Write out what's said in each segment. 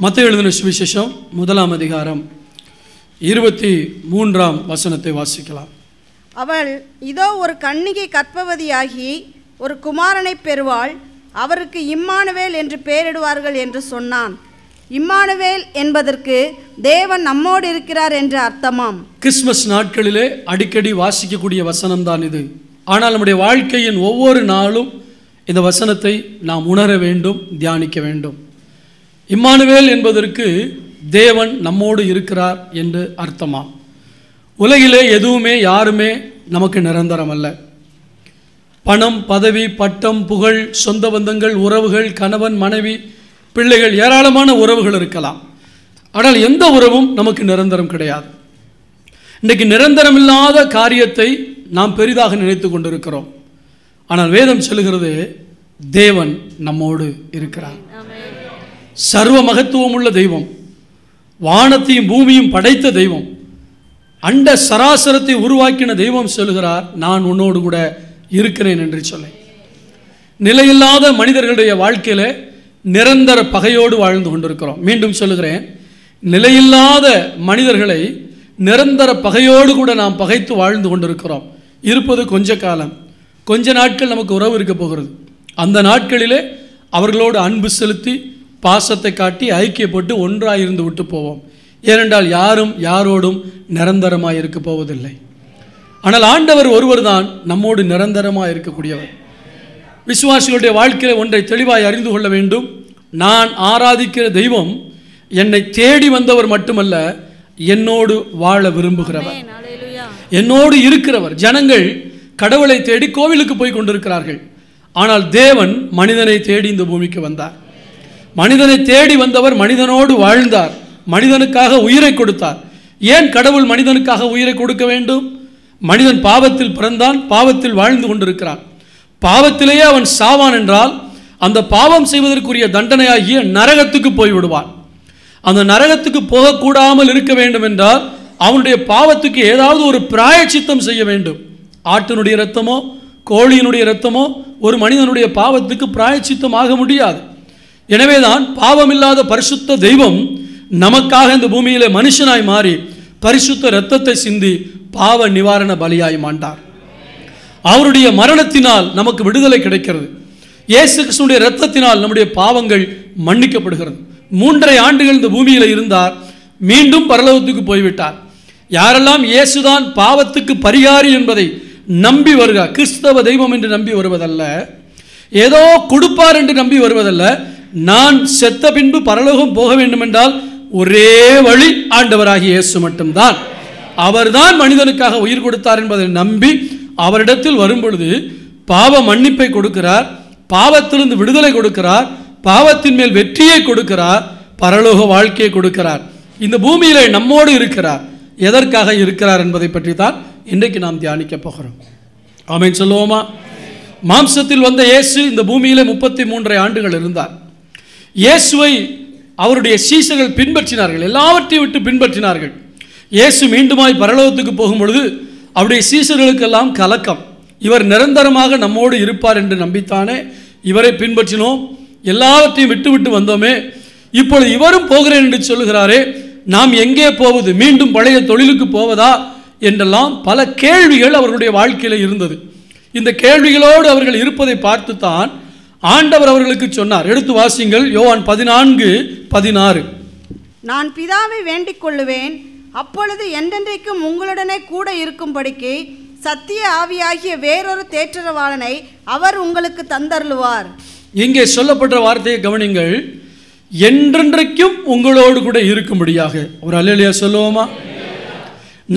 மத்தேயு எழுதின சுவிசேஷம் 1ஆம் அதிகாரம் 23ஆம் வசனத்தை வாசிக்கலாம். அவள் இதோ ஒரு கன்னிகை கர்ப்பவதியாகி ஒரு குமாரனை பெறுவாள், அவருக்கு இம்மானுவேல் என்று பெயரிடுவார்கள் என்று சொன்னான். இம்மானுவேல் என்பதற்கு தேவன் நம்மோடு இருக்கிறார் என்று அர்த்தமாம். கிறிஸ்மஸ் நாட்களிலே அடிக்கடி வாசிக்கக்கூடிய வசனம் தான் இது. ஆனால் நம்முடைய வாழ்க்கையின் ஒவ்வொரு நாளும் இந்த வசனத்தை நாம் உணர வேண்டும், தியானிக்க வேண்டும். இம்மானுவேல் என்பதற்கு தேவன் நம்மோடு இருக்கிறார் என்று அர்த்தமாம். உலகிலே எதுவுமே யாருமே நமக்கு நிரந்தரம் அல்ல. பணம், பதவி, பட்டம், புகழ், சொந்த பந்தங்கள், உறவுகள், கணவன், மனைவி, பிள்ளைகள், ஏராளமான உறவுகள் இருக்கலாம். ஆனால் எந்த உறவும் நமக்கு நிரந்தரம் கிடையாது. இன்றைக்கு நிரந்தரம் இல்லாத காரியத்தை நாம் பெரிதாக நினைத்து கொண்டிருக்கிறோம். ஆனால் வேதம் சொல்லுகிறது தேவன் நம்மோடு இருக்கிறார். சர்வ மகத்துவம் உள்ள தெய்வம், வானத்தையும் பூமியும் படைத்த தெய்வம், அண்ட சராசரத்தை உருவாக்கின தெய்வம் சொல்லுகிறார், நான் உன்னோடு கூட இருக்கிறேன் என்று சொல்ல. நிலையில்லாத மனிதர்களுடைய வாழ்க்கையில நிரந்தர பகையோடு வாழ்ந்து கொண்டிருக்கிறோம். மீண்டும் சொல்லுகிறேன், நிலையில்லாத மனிதர்களை நிரந்தர பகையோடு கூட நாம் பகைத்து வாழ்ந்து கொண்டிருக்கிறோம். இருப்பது கொஞ்ச காலம், கொஞ்ச நாட்கள் நமக்கு உறவு இருக்க போகிறது. அந்த நாட்களிலே அவர்களோடு அன்பு செலுத்தி பாசத்தை காட்டி ஐக்கியப்பட்டு ஒன்றாயிருந்து விட்டு போவோம். ஏனென்றால் யாரும் யாரோடும் நிரந்தரமாக இருக்க போவதில்லை. ஆனால் ஆண்டவர் ஒருவர் தான் நம்மோடு நிரந்தரமாக இருக்கக்கூடியவர். விசுவாசிகளுடைய வாழ்க்கையில் ஒன்றை தெளிவாய் அறிந்து கொள்ள வேண்டும். நான் ஆராதிக்கிற தெய்வம் என்னை தேடி வந்தவர் மட்டுமல்ல, என்னோடு வாழ விரும்புகிறவர், என்னோடு இருக்கிறவர். ஜனங்கள் கடவுளை தேடி கோவிலுக்கு போய் கொண்டிருக்கிறார்கள். ஆனால் தேவன் மனிதனை தேடி இந்த பூமிக்கு வந்தார். மனிதனை தேடி வந்தவர் மனிதனோடு வாழ்ந்தார், மனிதனுக்காக உயிரை கொடுத்தார். ஏன் கடவுள் மனிதனுக்காக உயிரை கொடுக்க வேண்டும்? மனிதன் பாவத்தில் பிறந்தான், பாவத்தில் வாழ்ந்து கொண்டிருக்கிறான். பாவத்திலேயே அவன் சாவான் என்றால் அந்த பாவம் செய்வதற்குரிய தண்டனையாகிய நரகத்துக்கு போய்விடுவான். அந்த நரகத்துக்கு போகக்கூடாமல் இருக்க வேண்டும் என்றால் அவனுடைய பாவத்துக்கு ஏதாவது ஒரு பிராயச்சித்தம் செய்ய வேண்டும். ஆட்டினுடைய இரத்தமோ கோழியினுடைய இரத்தமோ ஒரு மனிதனுடைய பாவத்துக்கு பிராயச்சித்தம் ஆக முடியாது. எனவேதான் பாவமில்லாத பரிசுத்த தெய்வம் நமக்காக இந்த பூமியிலே மனுஷனாய் மாறி பரிசுத்த இரத்தத்தை சிந்தி பாவ நிவாரண பலியாய் மாண்டார். அவருடைய மரணத்தினால் நமக்கு விடுதலை கிடைக்கிறது. இயேசு கிறிஸ்துவினுடைய இரத்தத்தினால் நம்முடைய பாவங்கள் மன்னிக்கப்படுகிறது. 3.5 ஆண்டுகள் இந்த பூமியில் இருந்தார், மீண்டும் பரலோகத்துக்கு போய்விட்டார். யாரெல்லாம் இயேசுதான் பாவத்துக்கு பரிகாரி என்பதை நம்பி வருகிறார், கிறிஸ்தவ தெய்வம் என்று நம்பி வருவதல்ல, ஏதோ கொடுப்பார் என்று நம்பி வருவதல்ல, நான் செத்த பின்பு பரலோகம் போக வேண்டும் என்றால் ஒரே வழி ஆண்டவராகிய இயேசு மட்டும்தான். அவர்தான் மனிதனுக்காக உயிர் கொடுத்தார் என்பதை நம்பி அவரிடத்தில் வரும் பொழுது பாவ மன்னிப்பை கொடுக்கிறார், பாவத்திலிருந்து விடுதலை கொடுக்கிறார், பாவத்தின் மேல் வெற்றியை கொடுக்கிறார், பரலோக வாழ்க்கையை கொடுக்கிறார். இந்த பூமியிலே நம்மோடு இருக்கிறார். எதற்காக இருக்கிறார் என்பதை பற்றி தான் இன்றைக்கு நாம் தியானிக்க போகிறோம். ஆமென் சொல்லுவோமா? மாம்சத்தில் வந்த இயேசு இந்த பூமியிலே 33 ஆண்டுகள் இருந்தார். இயேசுவை அவருடைய சீஷர்கள் பின்பற்றினார்கள், எல்லாவற்றையும் விட்டு பின்பற்றினார்கள். இயேசு மீண்டுமாய் பரலோகத்துக்கு போகும் பொழுது அவருடைய சீஷர்களுக்கெல்லாம் கலக்கம். இவர் நிரந்தரமாக நம்மோடு இருப்பார் என்று நம்பித்தானே இவரை பின்பற்றினோம், எல்லாவற்றையும் விட்டு விட்டு வந்தோமே, இப்பொழுது இவரும் போகிறேன் என்று சொல்லுகிறாரே, நாம் எங்கே போவது? மீண்டும் பழைய தொழிலுக்கு போவதா என்றெல்லாம் பல கேள்விகள் அவர்களுடைய வாழ்க்கையில் இருந்தது. இந்த கேள்விகளோடு அவர்கள் இருப்பதை பார்த்துத்தான் ஆண்டவர் அவர்களுக்கு சொன்னார். எடுத்து வாசிங்கள், யோவான் 14:16. நான் பிதாவை வேண்டிக் கொள்ளுவேன், அப்பொழுது என்றென்றைக்கும் உங்களுடனே கூட இருக்கும்படிக்கு சத்திய ஆவியாகிய வேறொரு தேற்றரவாளனை அவர் உங்களுக்கு தந்தருளுவார். இங்கே சொல்லப்பட்ட வார்த்தையை கவனிங்கள், என்றென்றைக்கும் உங்களோடு கூட இருக்கும்படியாக. ஒரு அல்லேலூயா சொல்லுவோமா?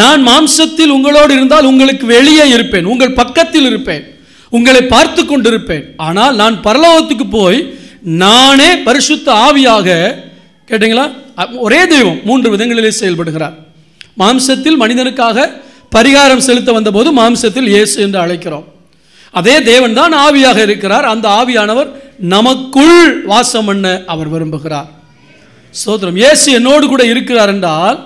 நான் மாம்சத்தில் உங்களோடு இருந்தால் உங்களுக்கு வெளியே இருப்பேன், உங்கள் பக்கத்தில் இருப்பேன், உங்களை பார்த்து கொண்டிருப்பேன். ஆனால் நான் பரலோகத்துக்கு போய் நானே பரிசுத்த ஆவியாக, கேட்டீங்களா, ஒரே தெய்வம் 3 விதங்களிலே செயல்படுகிறார். மாம்சத்தில் மனிதனுக்காக பரிகாரம் செலுத்த வந்தபோது மாம்சத்தில் இயேசு என்று அழைக்கிறோம். அதே தேவன் தான் ஆவியாக இருக்கிறார். அந்த ஆவியானவர் நமக்குள் வாசம் பண்ண அவர் விரும்புகிறார். ஸ்தோத்திரம். இயேசு என்னோடு கூட இருக்கிறார் என்றால்,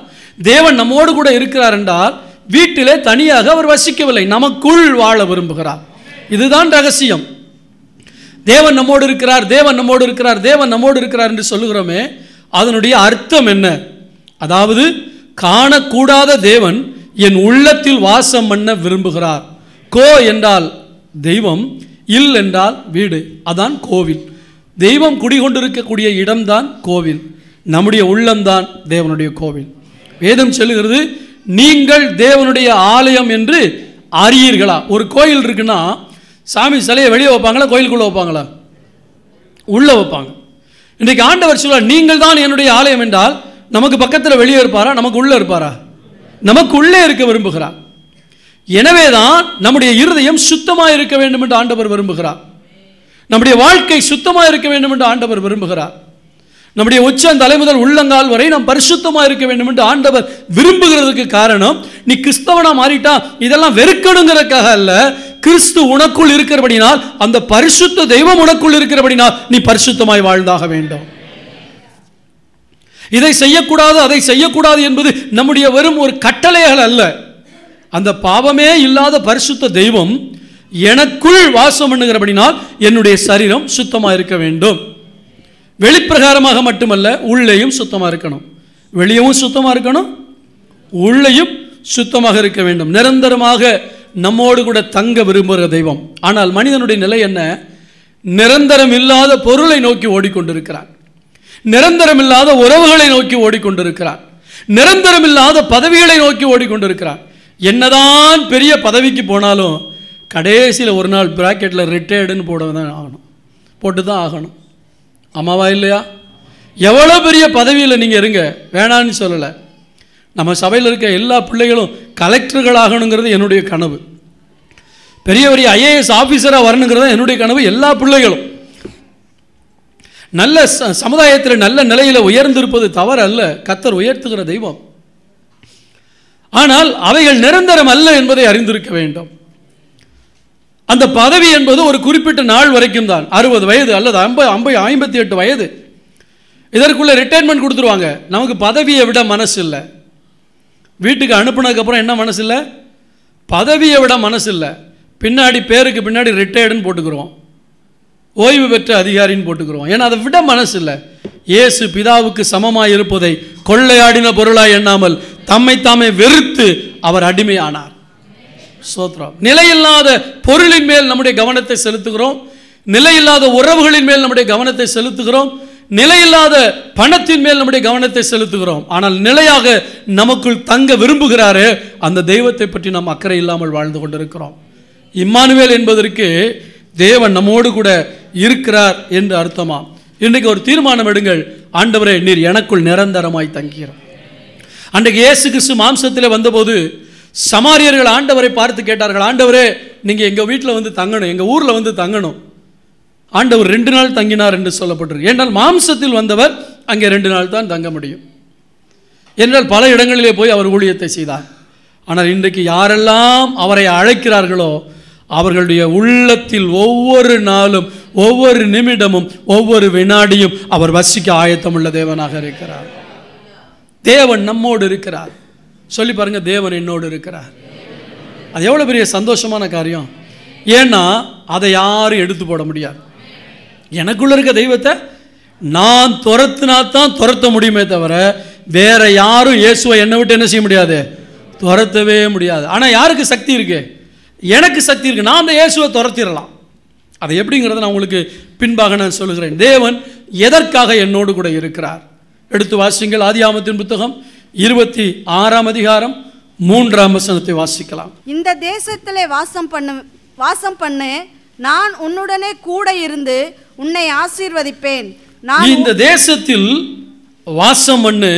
தேவன் நம்மோடு கூட இருக்கிறார் என்றால், வீட்டிலே தனியாக அவர் வசிக்கவில்லை, நமக்குள் வாழ விரும்புகிறார். இதுதான் ரகசியம். தேவன் நம்மோடு இருக்கிறார், தேவன் நம்மோடு இருக்கிறார், தேவன் நம்மோடு இருக்கிறார் என்று சொல்லுகிறோமே, அதனுடைய அர்த்தம் என்ன? அதாவது காணக்கூடாத தேவன் என் உள்ளத்தில் வாசம் பண்ண விரும்புகிறார். கோ என்றால் தெய்வம், இல் என்றால் வீடு, அதான் கோவில். தெய்வம் குடிகொண்டிருக்கக்கூடிய இடம்தான் கோவில். நம்முடைய உள்ளம்தான் தேவனுடைய கோவில். வேதம் சொல்லுகிறது, நீங்கள் தேவனுடைய ஆலயம் என்று அறியீர்களா? ஒரு கோயில் இருக்குன்னா சாமி சிலையை வெளியே வைப்பாங்களா, கோயிலுக்குள்ள வைப்பாங்களா? உள்ள வைப்பாங்க. இன்றைக்கு ஆண்டவர் சொல்றார், நீங்கள் தான் என்னுடைய ஆலயம் என்றால் நமக்கு பக்கத்தில் வெளியே இருப்பாரா, நமக்கு உள்ள இருப்பாரா? நமக்கு உள்ளே இருக்க விரும்புகிறார். எனவேதான் நம்முடைய இருதயம் சுத்தமாக இருக்க வேண்டும் என்று ஆண்டவர் விரும்புகிறார். நம்முடைய வாழ்க்கை சுத்தமாக இருக்க வேண்டும் என்று ஆண்டவர் விரும்புகிறார். நம்முடைய உச்சம் தலை முதல் உள்ளங்கால் வரை நாம் பரிசுத்தமாக இருக்க வேண்டும் என்று ஆண்டவர் விரும்புகிறதுக்கு காரணம், நீ கிறிஸ்தவனா மாறிட்டா இதெல்லாம் வெறுக்கணுங்கிறதுக்காக அல்ல, கிறிஸ்து உனக்குள் இருக்கிறபடினால், அந்த பரிசுத்த தெய்வம் உனக்குள் இருக்கிறபடினால் நீ பரிசுத்தமாய் வாழ்ந்தாக வேண்டும். இதை செய்யக்கூடாது அதை செய்யக்கூடாது என்பது நம்முடைய வெறும் ஒரு கட்டளைகள் அல்ல. அந்த பாவமே இல்லாத பரிசுத்த தெய்வம் எனக்குள் வாசம் பண்ணுகிறபடினால் என்னுடைய சரீரம் சுத்தமாக இருக்க வேண்டும். வெளிப்பிரகாரமாக மட்டுமல்ல, உள்ளேயும் சுத்தமாக இருக்கணும். வெளியவும் சுத்தமாக இருக்கணும், உள்ளேயும் சுத்தமாக இருக்க வேண்டும். நிரந்தரமாக நம்மோடு கூட தங்க விரும்புகிற தெய்வம். ஆனால் மனிதனுடைய நிலை என்ன? நிரந்தரம் இல்லாத பொருளை நோக்கி ஓடிக்கொண்டிருக்கிறான், நிரந்தரம் இல்லாத உறவுகளை நோக்கி ஓடிக்கொண்டிருக்கிறான், நிரந்தரம் இல்லாத பதவிகளை நோக்கி ஓடிக்கொண்டிருக்கிறான். என்னதான் பெரிய பதவிக்கு போனாலும் கடைசியில் ஒரு நாள் பிராக்கெட்டில் ரிட்டையர்டுன்னு போடதான் ஆகணும், போட்டு தான் ஆகணும். ஆமாவா இல்லையா? எவ்வளோ பெரிய பதவியில் நீங்கள் இருங்க, வேணான்னு சொல்லலை. நம்ம சபையில் இருக்க எல்லா பிள்ளைகளும் கலெக்டர்கள் ஆகணுங்கிறது என்னுடைய கனவு. பெரிய பெரிய ஐஏஎஸ் ஆஃபீஸராக வரணுங்கிறது என்னுடைய கனவு. எல்லா பிள்ளைகளும் நல்ல சமுதாயத்தில் நல்ல நிலையில் உயர்ந்திருப்பது தவறு அல்ல, கர்த்தர் உயர்த்துகிற தெய்வம். ஆனால் அவைகள் நிரந்தரம் அல்ல என்பதை அறிந்திருக்க வேண்டும். அந்த பதவி என்பது ஒரு குறிப்பிட்ட நாள் வரைக்கும் தான், 60 வயது அல்லது 58 வயது, இதற்குள்ள ரிட்டையர்மெண்ட் கொடுத்துருவாங்க. நமக்கு பதவியை விட மனசு இல்லை. வீட்டுக்கு அனுப்புனதுக்கப்புறம் என்ன மனசு இல்லை? பதவியை விட மனசு இல்லை. பின்னாடி பேருக்கு பின்னாடி ரிட்டையர்டுன்னு போட்டுக்கிறோம், ஓய்வு பெற்ற அதிகாரின்னு போட்டுக்கிறோம். ஏன்னா அதை விட மனசு இல்லை. இயேசு பிதாவுக்கு சமமாய் இருப்பதை கொள்ளையாடின பொருளாய் எண்ணாமல் தம்மை தாமே வெறுத்து அவர் அடிமையானார். ஸ்தோத்திரம். நிலையில்லாத பொருளின் மேல் நம்முடைய கவனத்தை செலுத்துகிறோம், நிலையில்லாத உறவுகளின் மேல் நம்முடைய கவனத்தை செலுத்துகிறோம், நிலையில்லாத பணத்தின் மேல் நம்முடைய கவனத்தை செலுத்துகிறோம். ஆனால் நிலையாக நமக்குள் தங்க விரும்புகிறாரு அந்த தெய்வத்தை பற்றி நாம் அக்கறை இல்லாமல் வாழ்ந்து கொண்டிருக்கிறோம். இம்மானுவேல் என்பதற்கு தேவன் நம்மோடு கூட இருக்கிறார் என்று அர்த்தமா? இன்றைக்கு ஒரு தீர்மானம் எடுங்கள், ஆண்டவரே நீர் எனக்குள் நிரந்தரமாய் தங்கிறார். அன்றைக்கு இயேசு கிறிஸ்து மாம்சத்தில் வந்தபோது சமாரியர்கள் ஆண்டவரை பார்த்து கேட்டார்கள், ஆண்டவரே நீங்கள் எங்கள் வீட்டில் வந்து தங்கணும், எங்கள் ஊரில் வந்து தங்கணும். ஆண்டவர் 2 நாள் தங்கினார் என்று சொல்லப்பட்டிருக்கு. ஏனால் மாம்சத்தில் வந்தவர் அங்கே 2 நாள் தான் தங்க முடியும். என்றால் பல இடங்களிலே போய் அவர் ஊழியத்தை செய்தார். ஆனால் இன்றைக்கு யாரெல்லாம் அவரை அழைக்கிறார்களோ அவர்களுடைய உள்ளத்தில் ஒவ்வொரு நாளும், ஒவ்வொரு நிமிடமும், ஒவ்வொரு வினாடியும் அவர் வசிக்க ஆயத்தமுள்ள தேவனாக இருக்கிறார். தேவன் நம்மோடு இருக்கிறார். சொல்லி பாருங்க, தேவன் என்னோடு இருக்கிறார். அது எவ்வளோ பெரிய சந்தோஷமான காரியம். ஏன்னா அதை யாரும் எடுத்து போட முடியாது. எனக்குள்ள இருக்க தெய்வத்தை நான் துரத்தினாத்தான் துரத்த முடியுமே தவிர வேற யாரும் இயேசுவை என்னை விட்டு என்ன செய்ய முடியாது, துரத்தவே முடியாது. ஆனால் யாருக்கு சக்தி இருக்கு? எனக்கு சக்தி இருக்கு. நான் அந்த இயேசுவை துரத்திடலாம். அது எப்படிங்கிறத நான் உங்களுக்கு பின்பாக நான் சொல்லுகிறேன். தேவன் எதற்காக என்னோடு கூட இருக்கிறார்? எடுத்து வாசிங்கள். ஆதியாகமத்தின் புத்தகம் 26ஆம் அதிகாரம் 3ஆம் வசனத்தை வாசிக்கலாம். இந்த தேசத்திலே வாசம் பண்ணு, நான் உன்னுடனே கூட இருந்து உன்னை ஆசீர்வதிப்பேன். இந்த தேசத்தில் வாசம் பண்ணு,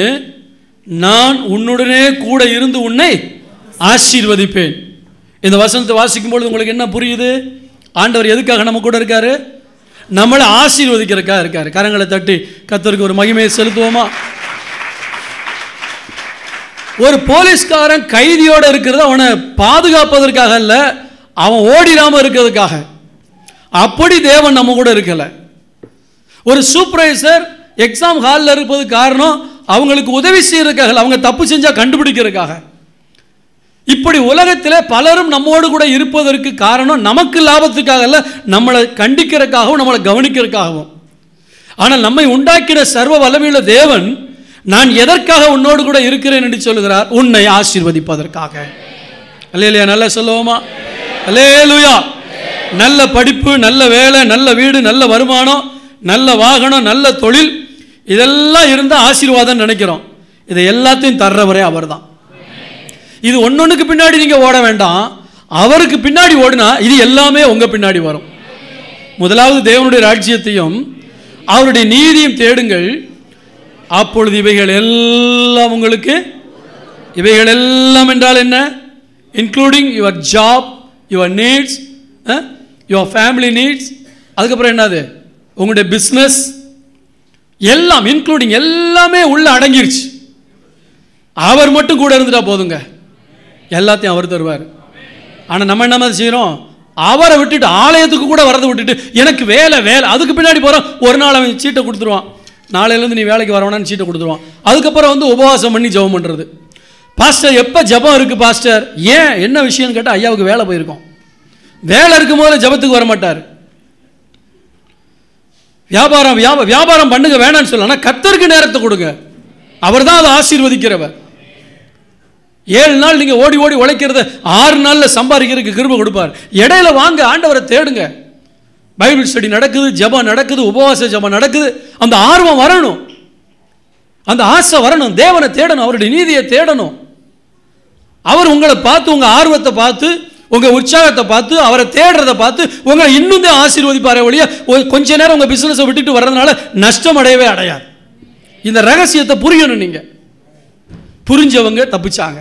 நான் உன்னுடனே கூட இருந்து உன்னை ஆசீர்வதிப்பேன். இந்த வசனத்தை வாசிக்கும் பொழுது உங்களுக்கு என்ன புரியுது? ஆண்டவர் எதுக்காக நம்ம கூட இருக்காரு? நம்மளை ஆசீர்வதிக்கிறதுக்காக இருக்காரு. கரங்களை தட்டி கர்த்தருக்கு ஒரு மகிமையை செலுத்துவோமா? ஒரு போலீஸ்காரன் கைதியோடு இருக்கிறது அவனை பாதுகாப்பதற்காக அல்ல, அவன் ஓடிடாம இருக்கிறதுக்காக. அப்படி தேவன் நம்ம கூட இருக்கல. ஒரு சூப்பர்வைசர் எக்ஸாம் ஹாலில் இருப்பது காரணம் அவங்களுக்கு உதவி செய்யறதுக்காக, அவங்க தப்பு செஞ்சா கண்டுபிடிக்கிறதுக்காக. இப்படி உலகத்தில் பலரும் நம்மோடு கூட இருப்பதற்கு காரணம் நமக்கு லாபத்துக்காக அல்ல, நம்மளை கண்டிக்கிறதுக்காகவும் நம்மளை கவனிக்கிறதுக்காகவும். ஆனால் நம்மை உண்டாக்கின சர்வ வல்லமையுள்ள தேவன் நான் எதற்காக உன்னோடு கூட இருக்கிறேன் என்று சொல்லுகிறார்? உன்னை ஆசீர்வதிப்பதற்காக. அல்லேலூயா. நல்லா சொல்லுவோமா? அல்லேலூயா. நல்ல படிப்பு, நல்ல வேலை, நல்ல வீடு, நல்ல வருமானம், நல்ல வாகனம், நல்ல தொழில், இதெல்லாம் இருந்தால் ஆசீர்வாதம் நினைக்கிறோம். இதை எல்லாத்தையும் தர்றவரே அவர் தான். இது ஒன்னொன்னுக்கு பின்னாடி நீங்க ஓட வேண்டாம், அவருக்கு பின்னாடி ஓடினா இது எல்லாமே உங்க பின்னாடி வரும். முதலாவது தேவனுடைய ராஜ்யத்தையும் அவருடைய நீதியும் தேடுங்கள், அப்பொழுது இவைகள் எல்லாம் உங்களுக்கு. இவைகள் எல்லாம் என்றால் என்ன? Including your job, your needs, your family needs, அதுக்கப்புறம் என்னது உங்களுடைய பிஸ்னஸ், எல்லாம் இன்க்ளூடிங் எல்லாமே உள்ள அடங்கிருச்சு. அவர் மட்டும் கூட இருந்துட்டா போதுங்க, எல்லாத்தையும் அவர் தருவார். ஆனால் நம்ம என்ன செய்கிறோம்? அவரை விட்டுட்டு ஆலயத்துக்கு கூட வரதை விட்டுட்டு எனக்கு வேலை வேலை அதுக்கு பின்னாடி போகிறோம். ஒரு நாள் அவன் சீட்டை கொடுத்துருவான், நாளையிலேருந்து நீ வேலைக்கு வரவேனான்னு சீட்டை கொடுத்துருவான். அதுக்கப்புறம் வந்து உபவாசம் பண்ணி ஜெபம் பண்ணுறது. பாஸ்டர் எப்போ ஜெபம் இருக்குது பாஸ்டர்? ஏன் என்ன விஷயம்னு கேட்டால் ஐயாவுக்கு வேலை போயிருக்கோம். வேலை இருக்கும் போது ஜெபத்துக்கு வரமாட்டார். வியாபாரம் பண்ணுங்க வேணான்னு சொல்லலாம், ஆனால் கர்த்தருக்கு நேரத்தை கொடுங்க, அவர் தான் அதை ஆசீர்வதிக்கிறவர். 7 நாள் நீங்க ஓடி ஓடி உழைக்கிறத 6 நாள்ல சம்பாதிக்கிறதுக்கு கிருபை கொடுப்பார். இடையில வாங்க, ஆண்டவரை தேடுங்க. பைபிள் ஸ்டடி நடக்குது, ஜெபம் நடக்குது, உபவாச ஜெபம் நடக்குது. அந்த ஆர்வம் வரணும், அந்த ஆசை வரணும், தேவனை தேடணும், அவருடைய நீதியை தேடணும். அவர் உங்களை பார்த்து, உங்க ஆர்வத்தை பார்த்து, உங்க உற்சாகத்தை பார்த்து, அவரை தேடுறதை பார்த்து உங்களை இன்னும் தான் ஆசீர்வதிப்பாரே ஒழிய கொஞ்ச நேரம் உங்க பிசினஸை விட்டுட்டு வர்றதுனால நஷ்டம் அடையவே அடையாது. இந்த ரகசியத்தை புரியணும். நீங்க புரிஞ்சவங்க தப்பிச்சாங்க,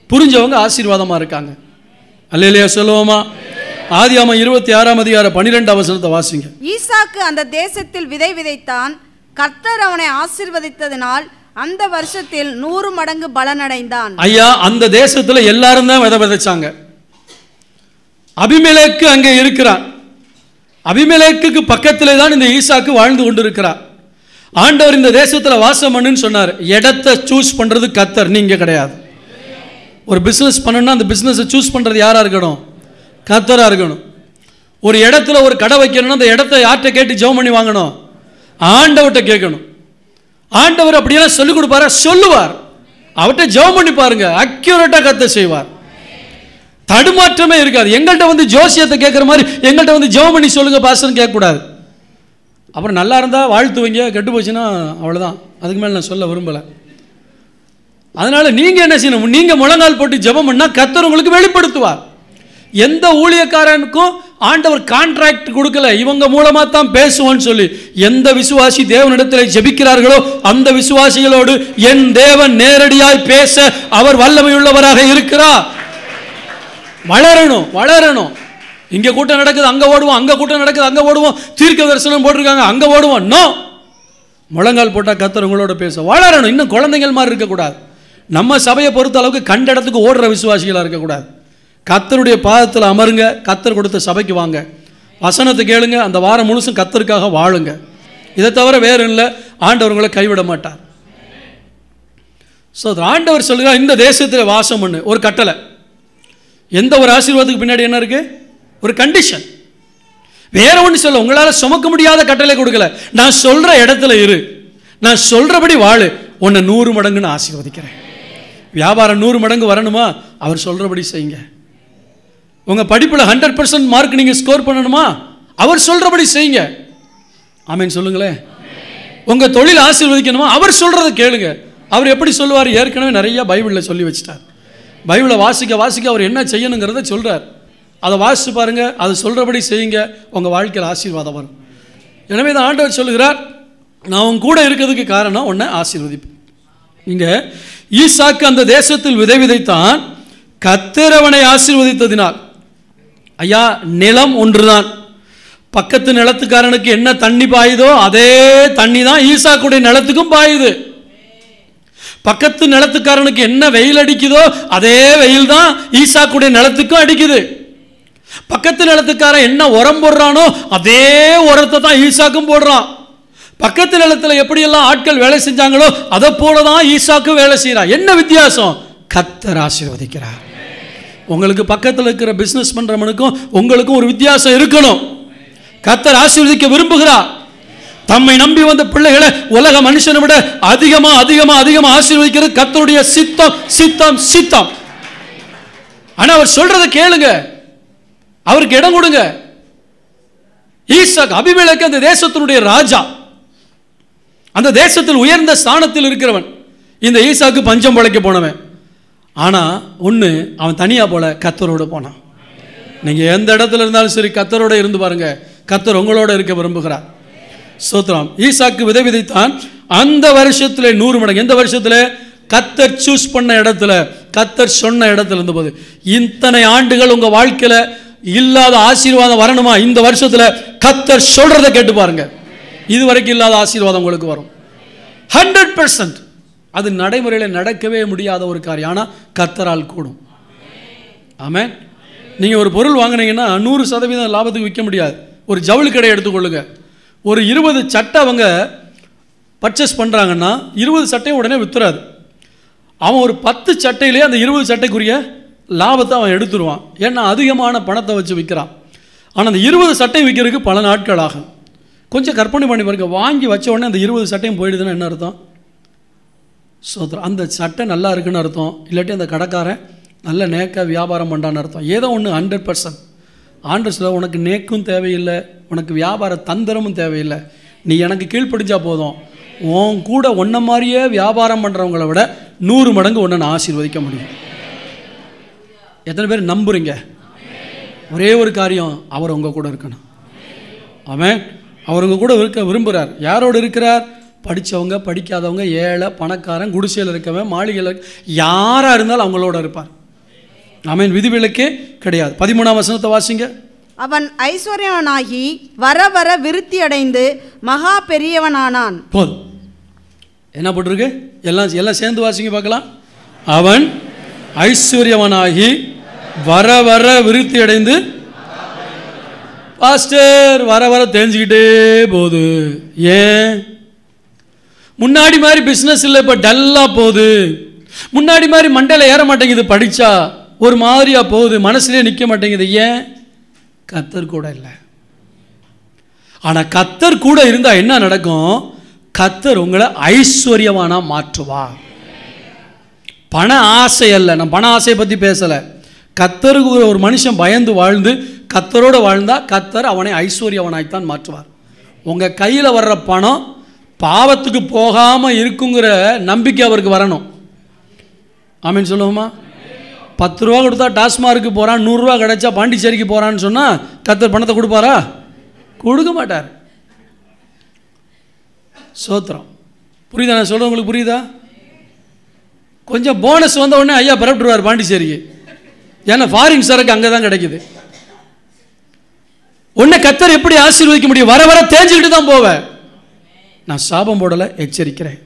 புரிஞ்சவங்க ஆசீர்வாதமா இருக்காங்க. அல்லேலூயா சொல்லுவோமா? ஆதியாகமம் 26ஆம் அதிகாரம் 12ஆம் வசனத்தை வாசிங்க. ஈசாக்கு அந்த தேசத்தில் விதை விதைத்தான், கர்த்தர் அவனை ஆசீர்வதித்ததினால் அந்த வருஷத்தில் 100 மடங்கு பலனடைந்தான். ஐயா, அந்த தேசத்துல எல்லாரும் தான் விதை விதைச்சாங்க. அபிமெலேக்கு அங்கே இருக்கிறான். அபிமெலேக்கு பக்கத்திலே தான் இந்த ஈசாக்கு வாழ்ந்து கொண்டிருக்கிறார். ஆண்டவர் இந்த தேசத்தில் வாசம் பண்ணுன்னு சொன்னார். இடத்தை சூஸ் பண்றது கர்த்தர், நீங்க கிடையாது. ஒரு பிசினஸ் பண்ணணும்னா அந்த பிசினஸை சூஸ் பண்றது யாரா இருக்கணும்? கர்த்தரா இருக்கணும். ஒரு இடத்துல ஒரு கடை வைக்கணும்னா அந்த இடத்தை யார்கிட்ட கேட்டு ஜெபம் பண்ணி வாங்கணும்? ஆண்டவர்கிட்ட கேட்கணும். ஆண்டவர் அப்படியெல்லாம் சொல்லிக் கொடுப்பாரா? சொல்லுவார். அவர்கிட்ட ஜெபம் பண்ணி பாருங்க, அக்யூரேட்டா கர்த்தர் செய்வார். தடுமாற்றமே இருக்காது. எங்கள்கிட்ட வந்து ஜோசியத்தை கேட்குற மாதிரி எங்கள்கிட்ட வந்து ஜெபம் பண்ணி சொல்லுங்க பாஸ்டர்னு கேட்கக்கூடாது. அப்புறம் நல்லா இருந்தால் வாழ்த்துவீங்க, கெட்டு போச்சுன்னா அவ்வளோதான். அதுக்கு மேலே நான் சொல்ல விரும்பலை. அதனால நீங்க என்ன செய்யணும்? நீங்க முழங்கால் போட்டு ஜெபம் பண்ணா கர்த்தர் உங்களுக்கு வெளிப்படுத்துவார். எந்த ஊழியக்காரனுக்கும் ஆண்டவர் கான்ட்ராக்ட் கொடுக்கல, இவங்க மூலமா தான் பேசுவோன்னு சொல்லி. எந்த விசுவாசி தேவனிடத்தில் ஜெபிக்கிறார்களோ அந்த விசுவாசிகளோடு என் தேவன் நேரடியாய் பேச அவர் வல்லமையுள்ளவராக இருக்கிறார். வளரணும், வளரணும். இங்க கூட்டம் நடக்குது அங்க ஓடுவோம், அங்க கூட்டம் நடக்குது அங்க ஓடுவோம், தீர்க்க தரிசனம் போட்டிருக்காங்க அங்க ஓடுவோம். நோ, முழங்கால் போட்டா கர்த்தர் உங்களோட பேச. வளரணும். இன்னும் குழந்தைகள் மாதிரி இருக்கக்கூடாது. நம்ம சபையை பொறுத்த அளவுக்கு கண்ட இடத்துக்கு ஓடுற விசுவாசிகளா இருக்கக்கூடாது. கர்த்தருடைய பாதத்தில் அமருங்க, கர்த்தர் கொடுத்த சபைக்கு வாங்க, வசனத்தை கேளுங்க, அந்த வாரம் முழுசும் கர்த்தருக்காக வாழுங்க. இதை தவிர வேறு இல்லை, ஆண்டவர் உங்களை கைவிட மாட்டார். ஸோ ஆண்டவர் சொல்லுங்க, இந்த தேசத்தில் வாசம் பண்ணு. ஒரு கட்டளை. எந்த ஒரு ஆசீர்வாதத்துக்கு பின்னாடி என்ன இருக்கு? ஒரு கண்டிஷன். வேற ஒன்று சொல்ல, உங்களால் சுமக்க முடியாத கட்டளை கொடுக்கல. நான் சொல்ற இடத்துல இரு, நான் சொல்றபடி வாழு, உன்னை 100 மடங்குன்னு ஆசீர்வதிக்கிறேன். வியாபாரம் 100 மடங்கு வரணுமா? அவர் சொல்றபடி செய்யுங்க. உங்க படிப்பில் 100% மார்க் நீங்க ஸ்கோர் பண்ணணுமா? அவர் சொல்றபடி செய்யுங்க. ஆமேன் சொல்லுங்களேன். உங்க தொழில் ஆசீர்வதிக்கணுமா? அவர் சொல்றதை கேளுங்க. அவர் எப்படி சொல்லுவார்? ஏற்கனவே நிறைய பைபிளில் சொல்லி வச்சிட்டார். பைபிளை வாசிக்க வாசிக்க அவர் என்ன செய்யணுங்கிறத சொல்றார். அதை வாசிச்சு பாருங்க, அதை சொல்றபடி செய்யுங்க, உங்க வாழ்க்கையில் ஆசீர்வாதம் வரும். எனவே தான் ஆண்டவர் சொல்லுகிறார், நான் உன் கூட இருக்கிறதுக்கு காரணம் உன்னை ஆசீர்வதிப்பு. இங்க ஈசாக்கு அந்த தேசத்தில் விதை விதைத்தான், கர்த்தர் அவனை ஆசீர்வதித்ததினால். ஐயா, நிலம் ஒன்றுதான். பக்கத்து நிலத்துக்காரனுக்கு என்ன தண்ணி பாயுதோ அதே தண்ணி தான் ஈசாக்குடைய நிலத்துக்கும் பாயுது. பக்கத்து நிலத்துக்காரனுக்கு என்ன வெயில் அடிக்குதோ அதே வெயில் தான் ஈசாக்குடைய நிலத்துக்கும் அடிக்குது. பக்கத்து நிலத்துக்காரன் என்ன உரம் போடுறானோ அதே உரத்தை தான் ஈசாக்கும் போடுறான். பக்கத்து நிலத்தில் எப்படியெல்லாம் ஆட்கள் வேலை செஞ்சாங்களோ அதை போலதான் ஈசாக்கு வேலை செய்யறான். என்ன வித்தியாசம்? கர்த்தர் ஆசீர்வதிக்கிறார். உங்களுக்கு பக்கத்தில் இருக்கிற பிசினஸ் பண்றவனுக்கும் உங்களுக்கும் ஒரு வித்தியாசம் இருக்கணும். கர்த்தர் ஆசீர்வதிக்க விரும்புகிறார். தம்மை நம்பி வந்த பிள்ளைகளை உலக மனுஷனை விட அதிகமா அதிகமா அதிகமா ஆசீர்வதிக்கிறது கர்த்தருடைய சித்தம் சித்தம் சித்தம். ஆனா அவர் சொல்றதை கேளுங்க, அவருக்கு இடம் கொடுங்க. ஈசாக், அபிமெலேக்கு அந்த தேசத்தினுடைய ராஜா, அந்த தேசத்தில் உயர்ந்த ஸ்தானத்தில் இருக்கிறவன். இந்த ஈசாக்கு பஞ்சம் பழைக்க போனவன். ஆனா ஒண்ணு, அவன் தனியா போல, கர்த்தரோட போனான். நீங்க எந்த இடத்துல இருந்தாலும் சரி, கர்த்தரோட இருந்து பாருங்க, கர்த்தர் உங்களோட இருக்க விரும்புகிறார். ஸ்தோத்திரம். ஈசாக்கு விதை விதைத்தான். அந்த வருஷத்துல 100 மடங்கு. எந்த வருஷத்துல? கர்த்தர் சூஸ் பண்ண இடத்துல, கர்த்தர் சொன்ன இடத்துல இருந்தபோது. இத்தனை ஆண்டுகள் உங்க வாழ்க்கையில இல்லாத ஆசீர்வாதம் வரணுமா? இந்த வருஷத்துல கர்த்தர் சொல்றதை கேட்டு பாருங்க, இதுவரைக்கும் இல்லாத ஆசீர்வாதம் உங்களுக்கு வரும். 100%. அது நடைமுறையில் நடக்கவே முடியாத ஒரு காரியம். ஆனால் கர்த்தரால் கூடும். ஆமென். நீங்கள் ஒரு பொருள் வாங்கினீங்கன்னா 100% லாபத்துக்கு விற்க முடியாது. ஒரு ஜவுளி கடை எடுத்துக்கொள்ளுங்க. ஒரு 20 சட்டை அவங்க பர்ச்சேஸ் பண்ணுறாங்கன்னா 20 சட்டையும் உடனே விற்றுறாது. அவன் ஒரு 10 சட்டையிலே அந்த 20 சட்டைக்குரிய லாபத்தை அவன் எடுத்துருவான். ஏன்னா அதிகமான பணத்தை வச்சு விற்கிறான். ஆனால் அந்த 20 சட்டை விற்கிறதுக்கு பல நாட்கள் ஆகும். கொஞ்சம் கற்பனை பண்ணி பாருங்க, வாங்கி வச்ச உடனே அந்த 20 சட்டையும் போயிடுதுன்னா என்ன அர்த்தம்? சோத்திரம். அந்த சட்டை நல்லா இருக்குன்னு அர்த்தம், இல்லாட்டி அந்த கடைக்காரன் நல்ல நேக்க வியாபாரம் பண்ணான்னு அர்த்தம். ஏதோ ஒன்று 100%. ஆண்டர்ஸில் உனக்கு நேக்கும் தேவையில்லை, உனக்கு வியாபார தந்திரமும் தேவையில்லை, நீ எனக்கு கீழ்ப்படிஞ்சா போதும். உன் கூட ஒன்றை மாதிரியே வியாபாரம் பண்ணுறவங்கள விட 100 மடங்கு ஒன்றை நான் ஆசீர்வதிக்க முடியும். எத்தனை பேர் நம்புறீங்க? ஒரே ஒரு காரியம், அவர் உங்கள் கூட இருக்கணும். ஆமென். அவர் உங்கள் கூட இருக்க விரும்புகிறார். யாரோடு இருக்கிறார்? படித்தவங்க, படிக்காதவங்க, ஏழை, பணக்காரன், குடிசையில் இருக்கவன், மாளிகையில், யாராக இருந்தாலும் அவங்களோட இருப்பார். ஆமென். விதிவிலக்கே கிடையாது. 13ஆம் வசனத்தை வாசிங்க. அவன் ஐஸ்வர்யவனாகி வர வர விருத்தி அடைந்து மகா பெரியவனானான். போதும். என்ன போட்டிருக்கு? எல்லாம் சேர்ந்து வாசிங்க பார்க்கலாம். அவன் ஐஸ்வர்யவனாகி வர வர விருத்தி அடைந்து. பாஸ்டர், வர வர தெரிஞ்சுக்கிட்டே போகுது. ஏன்? முன்னாடி மாதிரி பிஸ்னஸ் இல்லை, இப்போ டல்லாக போகுது. முன்னாடி மாதிரி மண்டையில் ஏற மாட்டேங்குது, படித்தா ஒரு மாதிரியா போகுது, மனசுலேயே நிற்க மாட்டேங்குது. ஏன்? கர்த்தர் கூட இல்லை. ஆனால் கர்த்தர் கூட இருந்தால் என்ன நடக்கும்? கர்த்தர் உங்களை ஐஸ்வர்யவானா மாற்றுவார். பண ஆசை அல்ல, நான் பண ஆசையை பற்றி பேசலை. கர்த்தருக்கு ஒரு மனுஷன் பயந்து வாழ்ந்து கர்த்தரோடு வாழ்ந்தா கர்த்தர் அவனை ஐஸ்வர்யவனாய்த்தான் மாற்றுவார். உங்கள் கையில் வர்ற பணம் பாவத்துக்கு போகாமல் இருக்குங்கிற நம்பிக்கை அவருக்கு வரணும். ஆமீன் சொல்லுவோமா? 10 ரூபா கொடுத்தா டாஸ்மார்க்கு போகிறான், 100 ரூபா கிடைச்சா பாண்டிச்சேரிக்கு போகிறான்னு சொன்னால் கர்த்தர் பணத்தை கொடுப்பாரா? கொடுக்க மாட்டார். சோத்திரம். புரியுதா நான் சொல்கிறேன்? உங்களுக்கு புரியுதா? கொஞ்சம் போனஸ் வந்த உடனே ஐயா பரப்பிட்டுருவார் பாண்டிச்சேரிக்கு. ஏன்னா ஃபாரின் சரக்கு அங்கே தான் கிடைக்குது. உன்னை கர்த்தர் எப்படி ஆசீர்வதிக்க முடியும்? வர வர தேஞ்சுக்கிட்டு தான் போவேன். நான் சாபம் போடலை, எச்சரிக்கிறேன்.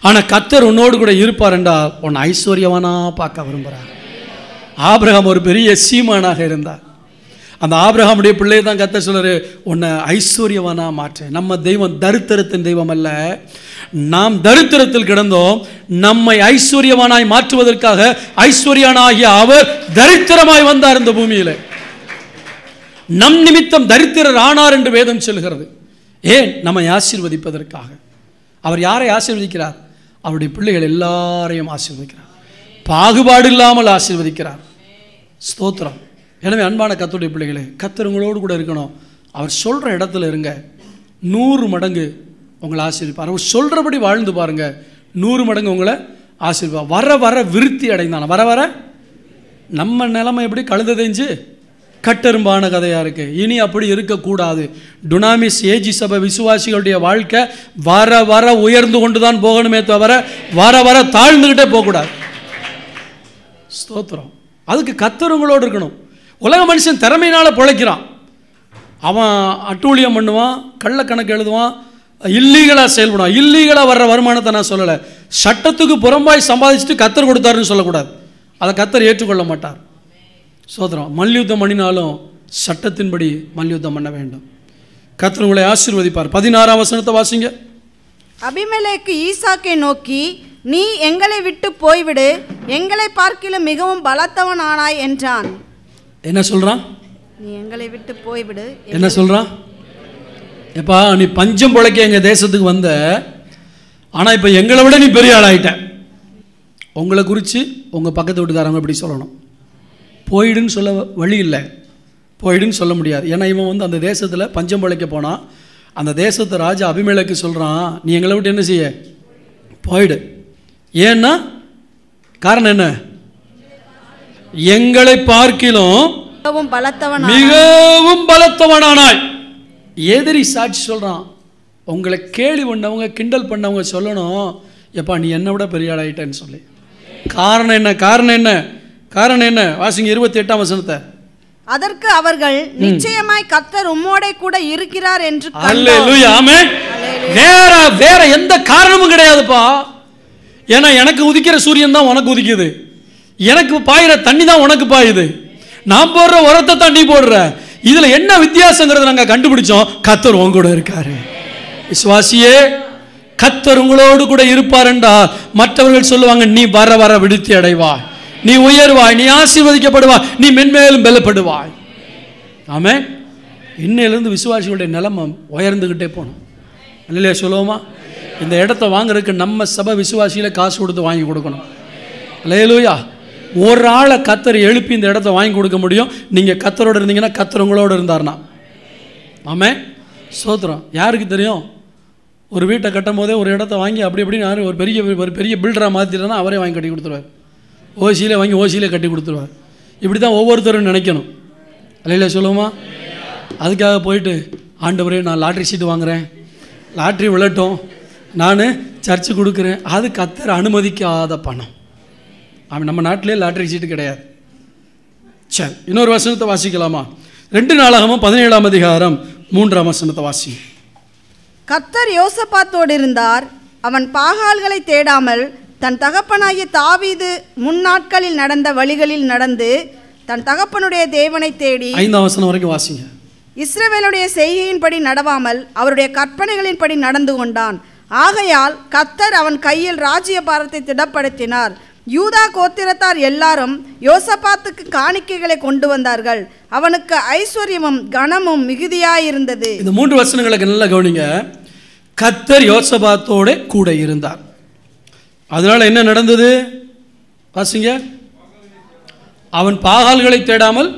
ஆனால் கர்த்தர் உன்னோடு கூட இருப்பார் என்றால் உன்னை ஐஸ்வர்யவானா பார்க்க விரும்புகிறார். ஆபிரகாம் ஒரு பெரிய சீமானாக இருந்தார். அந்த ஆபிரகாமுடைய பிள்ளையை தான் கர்த்தர் சொல்றாரு, உன்னை ஐஸ்வர்யவானா மாற்று. நம்ம தெய்வம் தரித்திரத்தின் தெய்வம் அல்ல. நாம் தரித்திரத்தில் கிடந்தோம், நம்மை ஐஸ்வர்யவானாய் மாற்றுவதற்காக ஐஸ்வர்யனாகிய அவர் தரித்திரமாய் வந்தார் இந்த பூமியில். நம் நிமித்தம் தரித்திரர் ஆனார் என்று வேதம் சொல்கிறது. ஏன்? நம்மை ஆசீர்வதிப்பதற்காக. அவர் யாரை ஆசீர்வதிக்கிறார்? அவருடைய பிள்ளைகள் எல்லாரையும் ஆசீர்வதிக்கிறார். பாகுபாடு இல்லாமல் ஆசீர்வதிக்கிறார். ஸ்தோத்திரம். எனவே அன்பான கர்த்தருடைய பிள்ளைகளே, கர்த்தர் உங்களோடு கூட இருக்கணும். அவர் சொல்கிற இடத்துல இருங்க, 100 மடங்கு உங்களை ஆசீர்வதிப்பார். அவர் சொல்கிறபடி வாழ்ந்து பாருங்க, 100 மடங்கு உங்களை ஆசீர்வார். வர வர விருத்தி அடைந்தான. வர வர நம்ம நிலைமை எப்படி? கழுத தெரிஞ்சு கட்டெரும்பான கதையாக இருக்குது. இனி அப்படி இருக்கக்கூடாது. டுனாமிஸ் ஏஜி சபை விசுவாசிகளுடைய வாழ்க்கை வர வர உயர்ந்து கொண்டு தான் போகணுமே தவிர வர வர தாழ்ந்துக்கிட்டே போகக்கூடாது. ஸ்தோத்திரம். அதுக்கு கர்த்தர் உங்களோடு இருக்கணும். உலக மனுஷன் திறமையினால் பிழைக்கிறான். அவன் அட்டூழியம் பண்ணுவான், கள்ளக்கணக்கு எழுதுவான், இல்லீகலாக செயல்படுவான். இல்லீகலாக வர்ற வருமானத்தை நான் சொல்லலை. சட்டத்துக்கு புறம்பாய் சம்பாதிச்சுட்டு கர்த்தர் கொடுத்தாருன்னு சொல்லக்கூடாது. அதை கர்த்தர் ஏற்றுக்கொள்ள மாட்டார். சோதரம். மல்யுத்தம் பண்ணினாலும் சட்டத்தின்படி மல்யுத்தம் பண்ண வேண்டும். கர்த்தர் உங்களை ஆசீர்வதிப்பார். 16ஆம் வசனத்தை வாசிங்க. அபிமெலேக்கு ஈசாக்கை நோக்கி, நீ எங்களை விட்டு போய்விடு, எங்களை பார்க்கிலும் மிகவும் பலத்தவன் ஆனாய் என்றான். என்ன சொல்றான்? நீ எங்களை விட்டு போய்விடு. என்ன சொல்றான்? எப்பா நீ பஞ்சம் பிழைக்க எங்கள் தேசத்துக்கு வந்த, ஆனால் இப்போ எங்களை விட நீ பெரிய ஆளாயிட்ட. உங்களை குறித்து உங்கள் பக்கத்து வீட்டுக்காரங்க இப்படி சொல்லணும். போயிடுன்னு சொல்ல வழி இல்லை, போயிடுன்னு சொல்ல முடியாது. ஏன்னா இவன் அந்த தேசத்தில் பஞ்சம் பிழைக்க போனான். அந்த தேசத்தை ராஜா அபிமெலேக்கு சொல்கிறான், நீ எங்களை விட்டு என்ன செய்ய, போயிடு. ஏன்னா காரணம் என்ன, எங்களை பார்க்கிலும் மிகவும் பலத்தவனானாய். எதிரி சாட்சி சொல்கிறான், உங்களை கேலி பண்ணவங்க கிண்டல் பண்ணவங்க சொல்லணும், எப்பா நீ என்னை விட பெரிய ஆளாயிட்டேன்னு சொல்லி. காரணம் என்ன, காரணம் என்ன, காரணம் என்ன? வாசிங்க 28ஆம் வசனத்தை. அதற்கு அவர்கள், நிச்சயமாய் கர்த்தர் உம்மோடே கூட இருக்கிறார் என்று. அல்லேலூயா, ஆமென். வேற எந்த காரணமும் கிடையாதுப்பா. ஏன்னா எனக்கு உதிக்கிற சூரியன் தான் உனக்கு உதிக்குது, எனக்கு பாயிற தண்ணி தான் உனக்கு பாயுது, நான் போடுற உரத்தை தான் நீ போடுற. இதுல என்ன வித்தியாசங்கிறத நாங்க கண்டுபிடிச்சோம். கர்த்தர் உங்க கூட இருக்காரு. விசுவாசியே, கர்த்தர் உங்களோடு கூட இருப்பார் என்றால் மற்றவர்கள் சொல்லுவாங்க, நீ வர வர விடுத்தி அடைவாய், நீ உயர்வாய், நீ ஆசீர்வதிக்கப்படுவாய், நீ மென்மேலும் பலப்படுவாய். ஆமென். இன்னையிலிருந்து விசுவாசிகளுடைய நிலைமை உயர்ந்துகிட்டே போகணும். இல்லையா சொல்லுவோமா? இந்த இடத்த வாங்குறதுக்கு நம்ம சபை விசுவாசியில காசு கொடுத்து வாங்கி கொடுக்கணும். அல்லேலூயா. ஒரு ஆளை கர்த்தர் எழுப்பி இந்த இடத்த வாங்கி கொடுக்க முடியும். நீங்கள் கர்த்தரோடு இருந்தீங்கன்னா, கர்த்தர் உங்களோடு இருந்தார்னா. ஆமென். ஸ்தோத்திரம். யாருக்கு தெரியும்? ஒரு வீட்டை கட்டும் போதே ஒரு இடத்த வாங்கி அப்படி எப்படின்னு ஒரு பெரிய பில்டராக மாற்றிட்டேன்னா அவரே வாங்கி கட்டி கொடுத்துருவார். ஓசியிலே வாங்கி ஓசியிலே கட்டி கொடுத்துருவார். இப்படி தான் ஒவ்வொருத்தரும் நினைக்கணும். அல்லையில சொல்லுவோமா? அதுக்காக போயிட்டு, ஆண்டவரே நான் லாட்ரி சீட்டு வாங்குகிறேன், லாட்ரி விழட்டும், நான் சர்ச்சு கொடுக்குறேன், அது கர்த்தர் அனுமதிக்காத பணம். அவன் நம்ம நாட்டிலே லாட்ரி சீட்டு கிடையாது. சரி, இன்னொரு வசனத்தை வாசிக்கலாமா? 2 நாளாகமம் 17ஆம் அதிகாரம் 3ஆம் வசனத்தை வாசி. கர்த்தர் யோசபாத்தோடு இருந்தார். அவன் பாகால்களை தேடாமல் தன் தகப்பனாகிய தாவீது முன்னாட்களில் நடந்த வழிகளில் நடந்து தன் தகப்பனுடைய தேவனை தேடி. 5ஆம் வசனம் வரைக்கும் வாசிங்க. இஸ்ரவேலுடைய செய்கையின்படி நடவாமல் அவருடைய கற்பனைகளின்படி நடந்து கொண்டான். ஆகையால் கர்த்தர் அவன் கையில் ராஜ்ய பாரத்தை திடப்படுத்தினார். யூதா கோத்திரத்தார் எல்லாரும் யோசபாத்துக்கு காணிக்கைகளை கொண்டு வந்தார்கள். அவனுக்கு ஐஸ்வர்யமும் கனமும் மிகுதியாயிருந்தது. இந்த 3 வசனங்களுக்கு நல்லா கவனிங்க. கர்த்தர் யோசபாத்தோட கூட இருந்தார். அதனால என்ன நடந்தது வாசிங்க. அவன் பாகால்களை தேடாமல்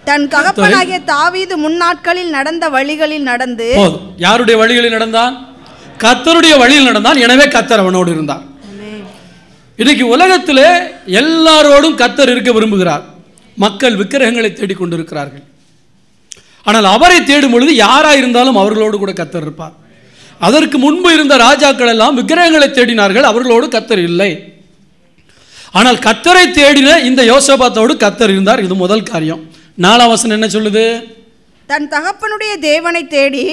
தன் தகப்பனாகிய தாவீது முன்னாட்களில் நடந்த வழிகளில் நடந்து. யாருடைய வழிகளில் நடந்தான்? கர்த்தருடைய வழியில் நடந்தான். எனவே கர்த்தர் அவனோடு இருந்தார். இன்னைக்கு உலகத்திலே எல்லாரோடும் கர்த்தர் இருக்க விரும்புகிறார். மக்கள் விக்கிரகங்களை தேடிக்கொண்டிருக்கிறார்கள். ஆனால் அவரை தேடும் பொழுது யாராக இருந்தாலும் அவர்களோடு கூட கர்த்தர் இருப்பார். அதற்கு முன்பு இருந்த ராஜாக்கள் எல்லாம் விக்கிரகங்களை தேடினார்கள், அவர்களோடு கர்த்தர் இல்லை. ஆனால் கர்த்தரை தேடின இந்த யோசபாத்தோடு கர்த்தர் இருந்தார். இது முதல் காரியம். 4ஆம் வசனம் என்ன சொல்லுது? தன் தகப்பனுடைய தேவனை தேடி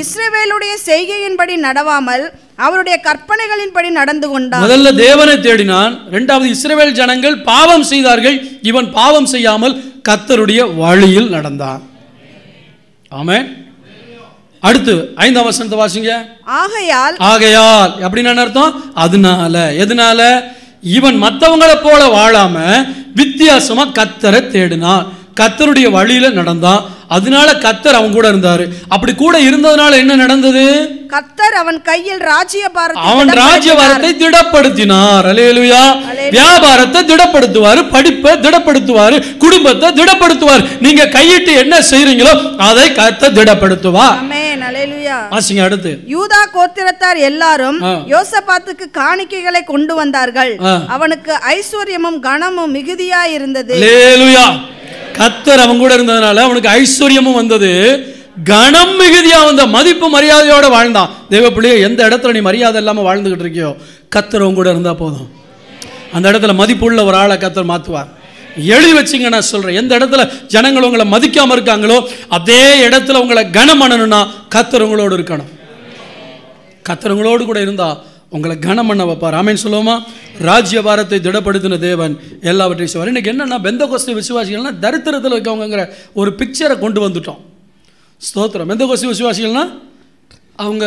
இஸ்ரவேலுடைய செய்கையின்படி நடவாமல் அவருடைய கற்பனைகளின்படி நடந்து கொண்டான். முதல்ல தேவனை தேடினான். இரண்டாவது இஸ்ரவேல் ஜனங்கள் பாவம் செய்தார்கள். இவன் பாவம் செய்யாமல் கர்த்தருடைய வழியில் நடந்தான். ஆமென். அடுத்து 5ஆம் வசனத்தை வாசிங்க. ஆகையால் அப்படின்னு என்ன அர்த்தம்? அதனால. எதனால? இவன் மற்றவங்களை போல வாழாம வித்தியாசமா கர்த்தரை தேடினான், கர்த்தருடைய வழியில நடந்தான். அதனால கர்த்தர் அவன் கூட இருந்தாரு. அப்படி கூட இருந்ததுனால என்ன நடந்தது? கர்த்தர் அவன் கையில் ராஜ்யபாரத்தை திடப்படுத்தினார். அல்லேலூயா. வியாபாரத்தை திடப்படுத்துவார், படிப்பை திடப்படுத்துவார், குடும்பத்தை திடப்படுத்துவார். நீங்க கையிட்டு என்ன செய்றீங்களோ அதை கர்த்தர் திடப்படுத்துவார். ஆமென். அல்லேலூயா. வாசிங்க அடுத்து. யூதா கோத்திரத்தார் எல்லாரும் யோசபாத்துக்கு காணிக்கைகளை கொண்டு வந்தார்கள். அவனுக்கு ஐஸ்வர்யமும் கனமும் மிகுதியாய் இருந்தது. அல்லேலூயா. கர்த்தர் அவன் கூட இருந்ததுனால அவனுக்கு ஐஸ்வர்யமும் வந்தது, கனம் மிகுதியா வந்த, மதிப்பு மரியாதையோட வாழ்ந்தான். தேவ பிள்ளையே, எந்த இடத்துல நீ மரியாதை இல்லாம வாழ்ந்துகிட்டு இருக்கியோ கர்த்தர் அவன் கூட இருந்தா போதும். அந்த இடத்துல மதிப்புள்ள ஒரு ஆளை கர்த்தர் மாத்துவார். எழுதி வச்சுங்க. நான் சொல்றேன், எந்த இடத்துல ஜனங்கள் உங்களை மதிக்காம இருக்காங்களோ அதே இடத்துல உங்களை கனம் பண்ணணும்னா கர்த்தர் உங்களோடு இருக்கணும். கர்த்தர் உங்களோடு கூட இருந்தா உங்களை கனம் பண்ண வைப்பார். ஆமென் சொல்லுவோமா? ராஜ்யபாரத்தை திடப்படுத்தின தேவன் எல்லாவற்றையும் செய்வார். இன்னைக்கு என்னன்னா, பெந்தகோஸ்தே விசுவாசிகள்னா தரித்திரத்தில் இருக்கவங்கிற ஒரு பிக்சரை கொண்டு வந்துட்டோம். ஸ்தோத்திரம். பெந்தகோஸ்தே விசுவாசிகள்னா அவங்க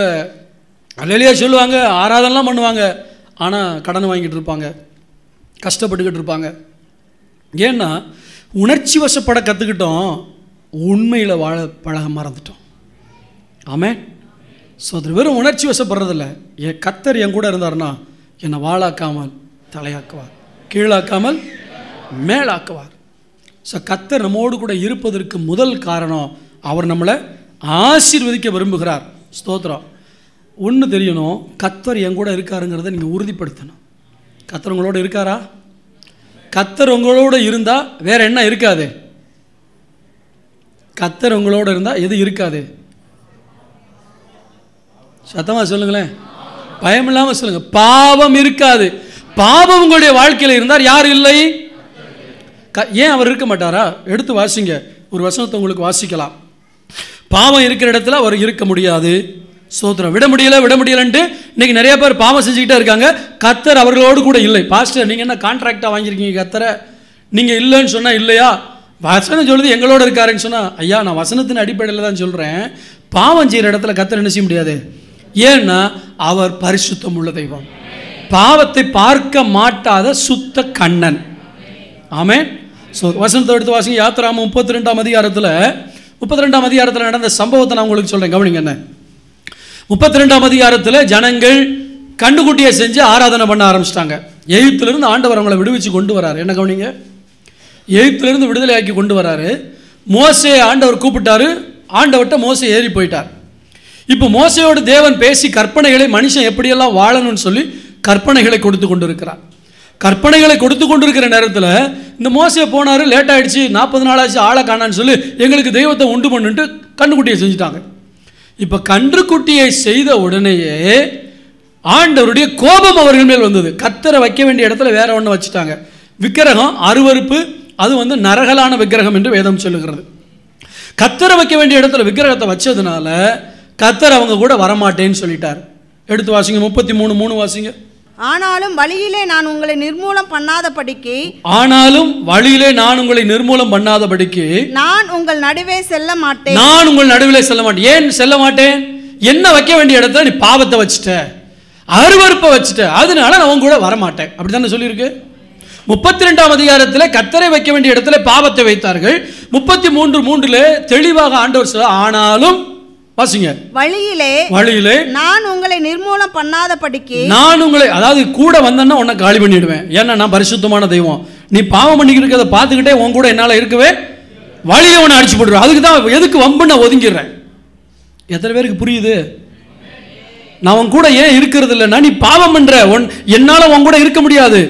அல்லேலூயா சொல்லுவாங்க, ஆராதனைலாம் பண்ணுவாங்க, ஆனால் கடன் வாங்கிட்டு இருப்பாங்க, கஷ்டப்பட்டுக்கிட்டு இருப்பாங்க. ஏன்னா உணர்ச்சி வசப்பட கற்றுக்கிட்டோம், உண்மையில் வாழ பழக மறந்துட்டோம். ஆமென். சோதரர் வெறும் உணர்ச்சி வசப்படுறதில்ல. என் கர்த்தர் என் கூட இருந்தார்னா என்னை வாளாக்காமல் தலையாக்குவார், கீழாக்காமல் மேலாக்குவார். ஸோ கர்த்தர் நம்மோடு கூட இருப்பதற்கு முதல் காரணம் அவர் நம்மளை ஆசீர்வதிக்க விரும்புகிறார். ஸ்தோத்திரம். ஒன்று தெரியணும், கர்த்தர் என் கூட இருக்காருங்கிறத நீங்கள் உறுதிப்படுத்தணும். கர்த்தர் உங்களோட இருக்காரா? கர்த்தர் உங்களோட இருந்தால் வேற என்ன இருக்காது? கர்த்தர் உங்களோட இருந்தால் எது இருக்காது? சத்தமாக சொல்லுங்களேன், பயம் இல்லாமல் சொல்லுங்க. பாவம் இருக்காது. பாவம் உங்களுடைய வாழ்க்கையில் இருந்தால் யார் இல்லை? ஏன் அவர் இருக்க மாட்டாரா? எடுத்து வாசிங்க, ஒரு வசனத்தை உங்களுக்கு வாசிக்கலாம். பாவம் இருக்கிற இடத்துல அவர் இருக்க முடியாது. சோத்திரம். விட முடியலன்ட்டு இன்னைக்கு நிறைய பேர் பாவம் செஞ்சுக்கிட்டே இருக்காங்க. கர்த்தர் அவர்களோடு கூட இல்லை. பாஸ்டர் நீங்கள் என்ன கான்ட்ராக்டாக வாங்கியிருக்கீங்க கர்த்தரை? நீங்கள் இல்லைன்னு சொன்னால் இல்லையா? வசனம் சொல்லுது எங்களோட இருக்காருன்னு சொன்னால், ஐயா நான் வசனத்தின் அடிப்படையில் தான் சொல்கிறேன். பாவம் செய்கிற இடத்துல கர்த்தர் என்ன செய்ய முடியாது. ஏன்னா அவர் பரிசுத்தம் உள்ள தெய்வம், பாவத்தை பார்க்க மாட்டாத சுத்த கண்ணன். ஆமென். ஸோ வசனத்தை எடுத்து வாசிங்க. யாத்திராகமம் 32ஆம் அதிகாரத்தில் நடந்த சம்பவத்தை நான் உங்களுக்கு சொல்கிறேன், கவனிங்க. என்ன 32ஆம் அதிகாரத்தில் ஜனங்கள் கண்டுகுட்டியை செஞ்சு ஆராதனை பண்ண ஆரம்பிச்சிட்டாங்க. எகிப்திலிருந்து ஆண்டவர் அவங்களை விடுவிச்சு கொண்டு வராரு. என்ன கவனிங்க, எகிப்திலிருந்து விடுதலையாக்கி கொண்டு வராரு. மோசே ஆண்டவர் கூப்பிட்டாரு. ஆண்டவர்கிட்ட மோசே ஏறி போயிட்டார். இப்போ மோசையோடு தேவன் பேசி கற்பனைகளை மனுஷன் எப்படியெல்லாம் வாழணும்னு சொல்லி கற்பனைகளை கொடுத்து கொண்டு இருக்கிறார். கற்பனைகளை கொடுத்து கொண்டு இருக்கிற நேரத்தில் இந்த மோசே போனார், லேட் ஆகிடுச்சு, 40 நாள் ஆச்சு, ஆளை காணான்னு சொல்லி எங்களுக்கு தெய்வத்தை உண்டு பண்ணுன்ட்டு கன்றுக்குட்டியை செஞ்சுட்டாங்க. இப்போ கன்றுக்குட்டியை செய்த உடனேயே ஆண்டவருடைய கோபம் அவர்கள் மேல் வந்தது. கர்த்தரை வைக்க வேண்டிய இடத்துல வேற ஒன்று வச்சுட்டாங்க. விக்கிரகம், அருவருப்பு, அது நரகலான விக்கிரகம் என்று வேதம் சொல்லுகிறது. கர்த்தரை வைக்க வேண்டிய இடத்துல விக்கிரகத்தை வச்சதுனால கர்த்தர் அவங்க கூட வரமாட்டேன்னு சொல்லிட்டார். எடுத்து வாசிங்க, 33:3 வாசிங்க. ஆனாலும் வழியிலே நான் உங்களை நிர்மூலம் பண்ணாதபடிக்கு நான் உங்கள் நடுவே செல்ல மாட்டேன். ஏன் செல்ல மாட்டேன்? என்ன வைக்க வேண்டிய இடத்துல நீ பாவத்தை வச்சுட்ட, அருவருப்பை வச்சுட்ட, அதனால நான் உங்க கூட வரமாட்டேன். அப்படித்தானே சொல்லியிருக்கு. 32ஆம் அதிகாரத்தில் கர்த்தரை வைக்க வேண்டிய இடத்துல பாவத்தை வைத்தார்கள். 33:3 தெளிவாக ஆண்டவர் சொல்ல, ஆனாலும் வாசிங்க, வழியிலே நான் உங்களை நிர்மூலம் பண்ணாதபடிக்கு அதாவது கூட வந்தேன்னா உன்னை காலி பண்ணிடுவேன். ஏன்னா நான் பரிசுத்தமான தெய்வம். நீ பாவம் பண்ணிக்கிறத பார்த்துக்கிட்டே உன் கூட என்னால் இருக்கவே வழியை உன்னை அடிச்சு போட்டுருவேன். அதுக்கு தான் எதுக்கு வம்பு நான் ஒதுங்கிடுறேன். எத்தனை பேருக்கு புரியுது? நான் உன் கூட ஏன் இருக்கிறது இல்லைன்னா நீ பாவம் பண்ற, என்னால் உன் கூட இருக்க முடியாது.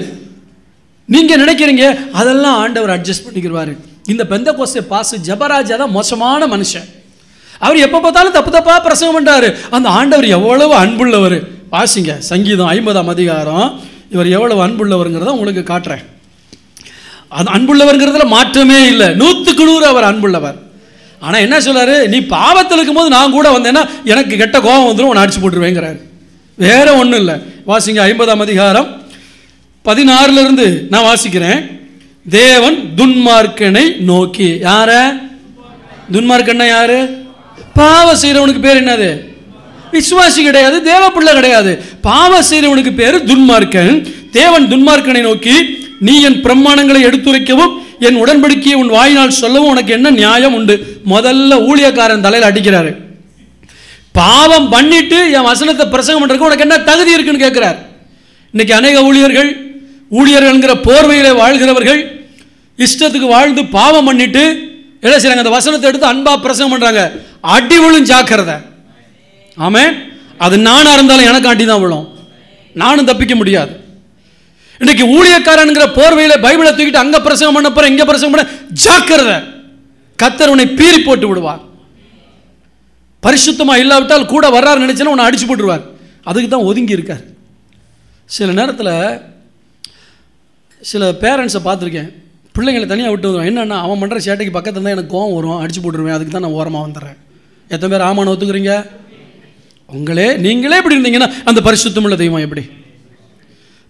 நீங்க நினைக்கிறீங்க அதெல்லாம் ஆண்டவர் அட்ஜஸ்ட் பண்ணிக்கிறாரு. இந்த பெந்தகோஸ்தே பாஸ் ஜெபராஜா தான் மோசமான மனுஷன். அவர் எப்போ பார்த்தாலும் தப்பா பிரசங்கம் பண்றாரு. அந்த ஆண்டவர் எவ்வளவு அன்புள்ளவர். வாசிங்க சங்கீதம் 50ஆம் அதிகாரம். இவர் எவ்வளவு அன்புள்ளவருங்கிறத உங்களுக்கு காட்டுறேன். அது அன்புள்ளவர்ங்கிறதுல மாற்றமே இல்லை. 100க்கு 100 அவர் அன்புள்ளவர். ஆனால் என்ன சொல்றாரு, நீ பாவத்தில் இருக்கும்போது நான் கூட வந்தேன்னா எனக்கு கெட்ட கோபம் வந்துடும், உன்னை அடிச்சு போட்டுருவேங்கிறாரு. வேற ஒன்றும் இல்லை. வாசிங்க 50ஆம் அதிகாரம் 16 நான் வாசிக்கிறேன். தேவன் துன்மார்க்கனை நோக்கி, யார துன்மார்க்கன்னா யாரு? பாவம் செய்யறவனுக்கு பேர் என்னது? விசுவாசி கிடையாது, தேவ பிள்ளை கிடையாது. பாவம் செய்யறவனுக்கு பேர் துன்மார்க்கன். தேவன் துன்மார்க்கனை நோக்கி, நீ என் பிரமாணங்களை எடுத்துரைக்கவும் என் உடன்படிக்கையை உன் வாயினால் சொல்லவும் உனக்கு என்ன நியாயம் உண்டு? முதல்ல ஊழியக்காரன் தலையில் அடிக்கிறாரு. பாவம் பண்ணிட்டு என் வசனத்தை பிரசங்கம் பண்றதுக்கு உனக்கு என்ன தகுதி இருக்குன்னு கேட்கிறார். இன்னைக்கு அநேக ஊழியர்கள்ங்கிற போர்வையிலே வாழ்கிறவர்கள் இஷ்டத்துக்கு வாழ்ந்து பாவம் பண்ணிட்டு என்ன செய்றாங்க? அந்த வசனத்தை எடுத்து அன்பா பிரசங்கம் பண்றாங்க. அடி விழும் ஜாக்கிரதை. ஆமென். அது நானா இருந்தாலும் எனக்கு அடி தான் விழும், நானும் தப்பிக்க முடியாது. இன்னைக்கு ஊழியக்காரன்கிற போர்வையில பைபிளை தூக்கிட்டு அங்க பிரசங்கம் பண்ண போற, இங்க பிரசங்கம் பண்ண, ஜாக்கிரதை. கர்த்தர் உன்னை பீறி போட்டு விடுவார். பரிசுத்தமா இல்லாவிட்டால் கூட வர்றாரு நினைச்சா உன்னை அடிச்சு போட்டுருவார். அதுக்கு தான் ஒதுங்கி இருக்கார். சில நேரத்தில் சில பேரண்ட்ஸை பார்த்துருக்கேன், பிள்ளைங்களை தனியாக விட்டு வந்துடுவேன். என்னென்னா அவன் பண்ணுற சேட்டைக்கு பக்கத்தில் தான் எனக்கு கோவம் வரும், அடிச்சு போட்டுருவேன். அதுக்கு தான் நான் ஓரமாக வந்துடுறேன். எத்தனை பேர் ஆமான்னு ஒத்துக்கிறீங்க? நீங்களே இப்படி இருந்தீங்கன்னா அந்த பரிசுத்தமுள்ள தெய்வம் எப்படி?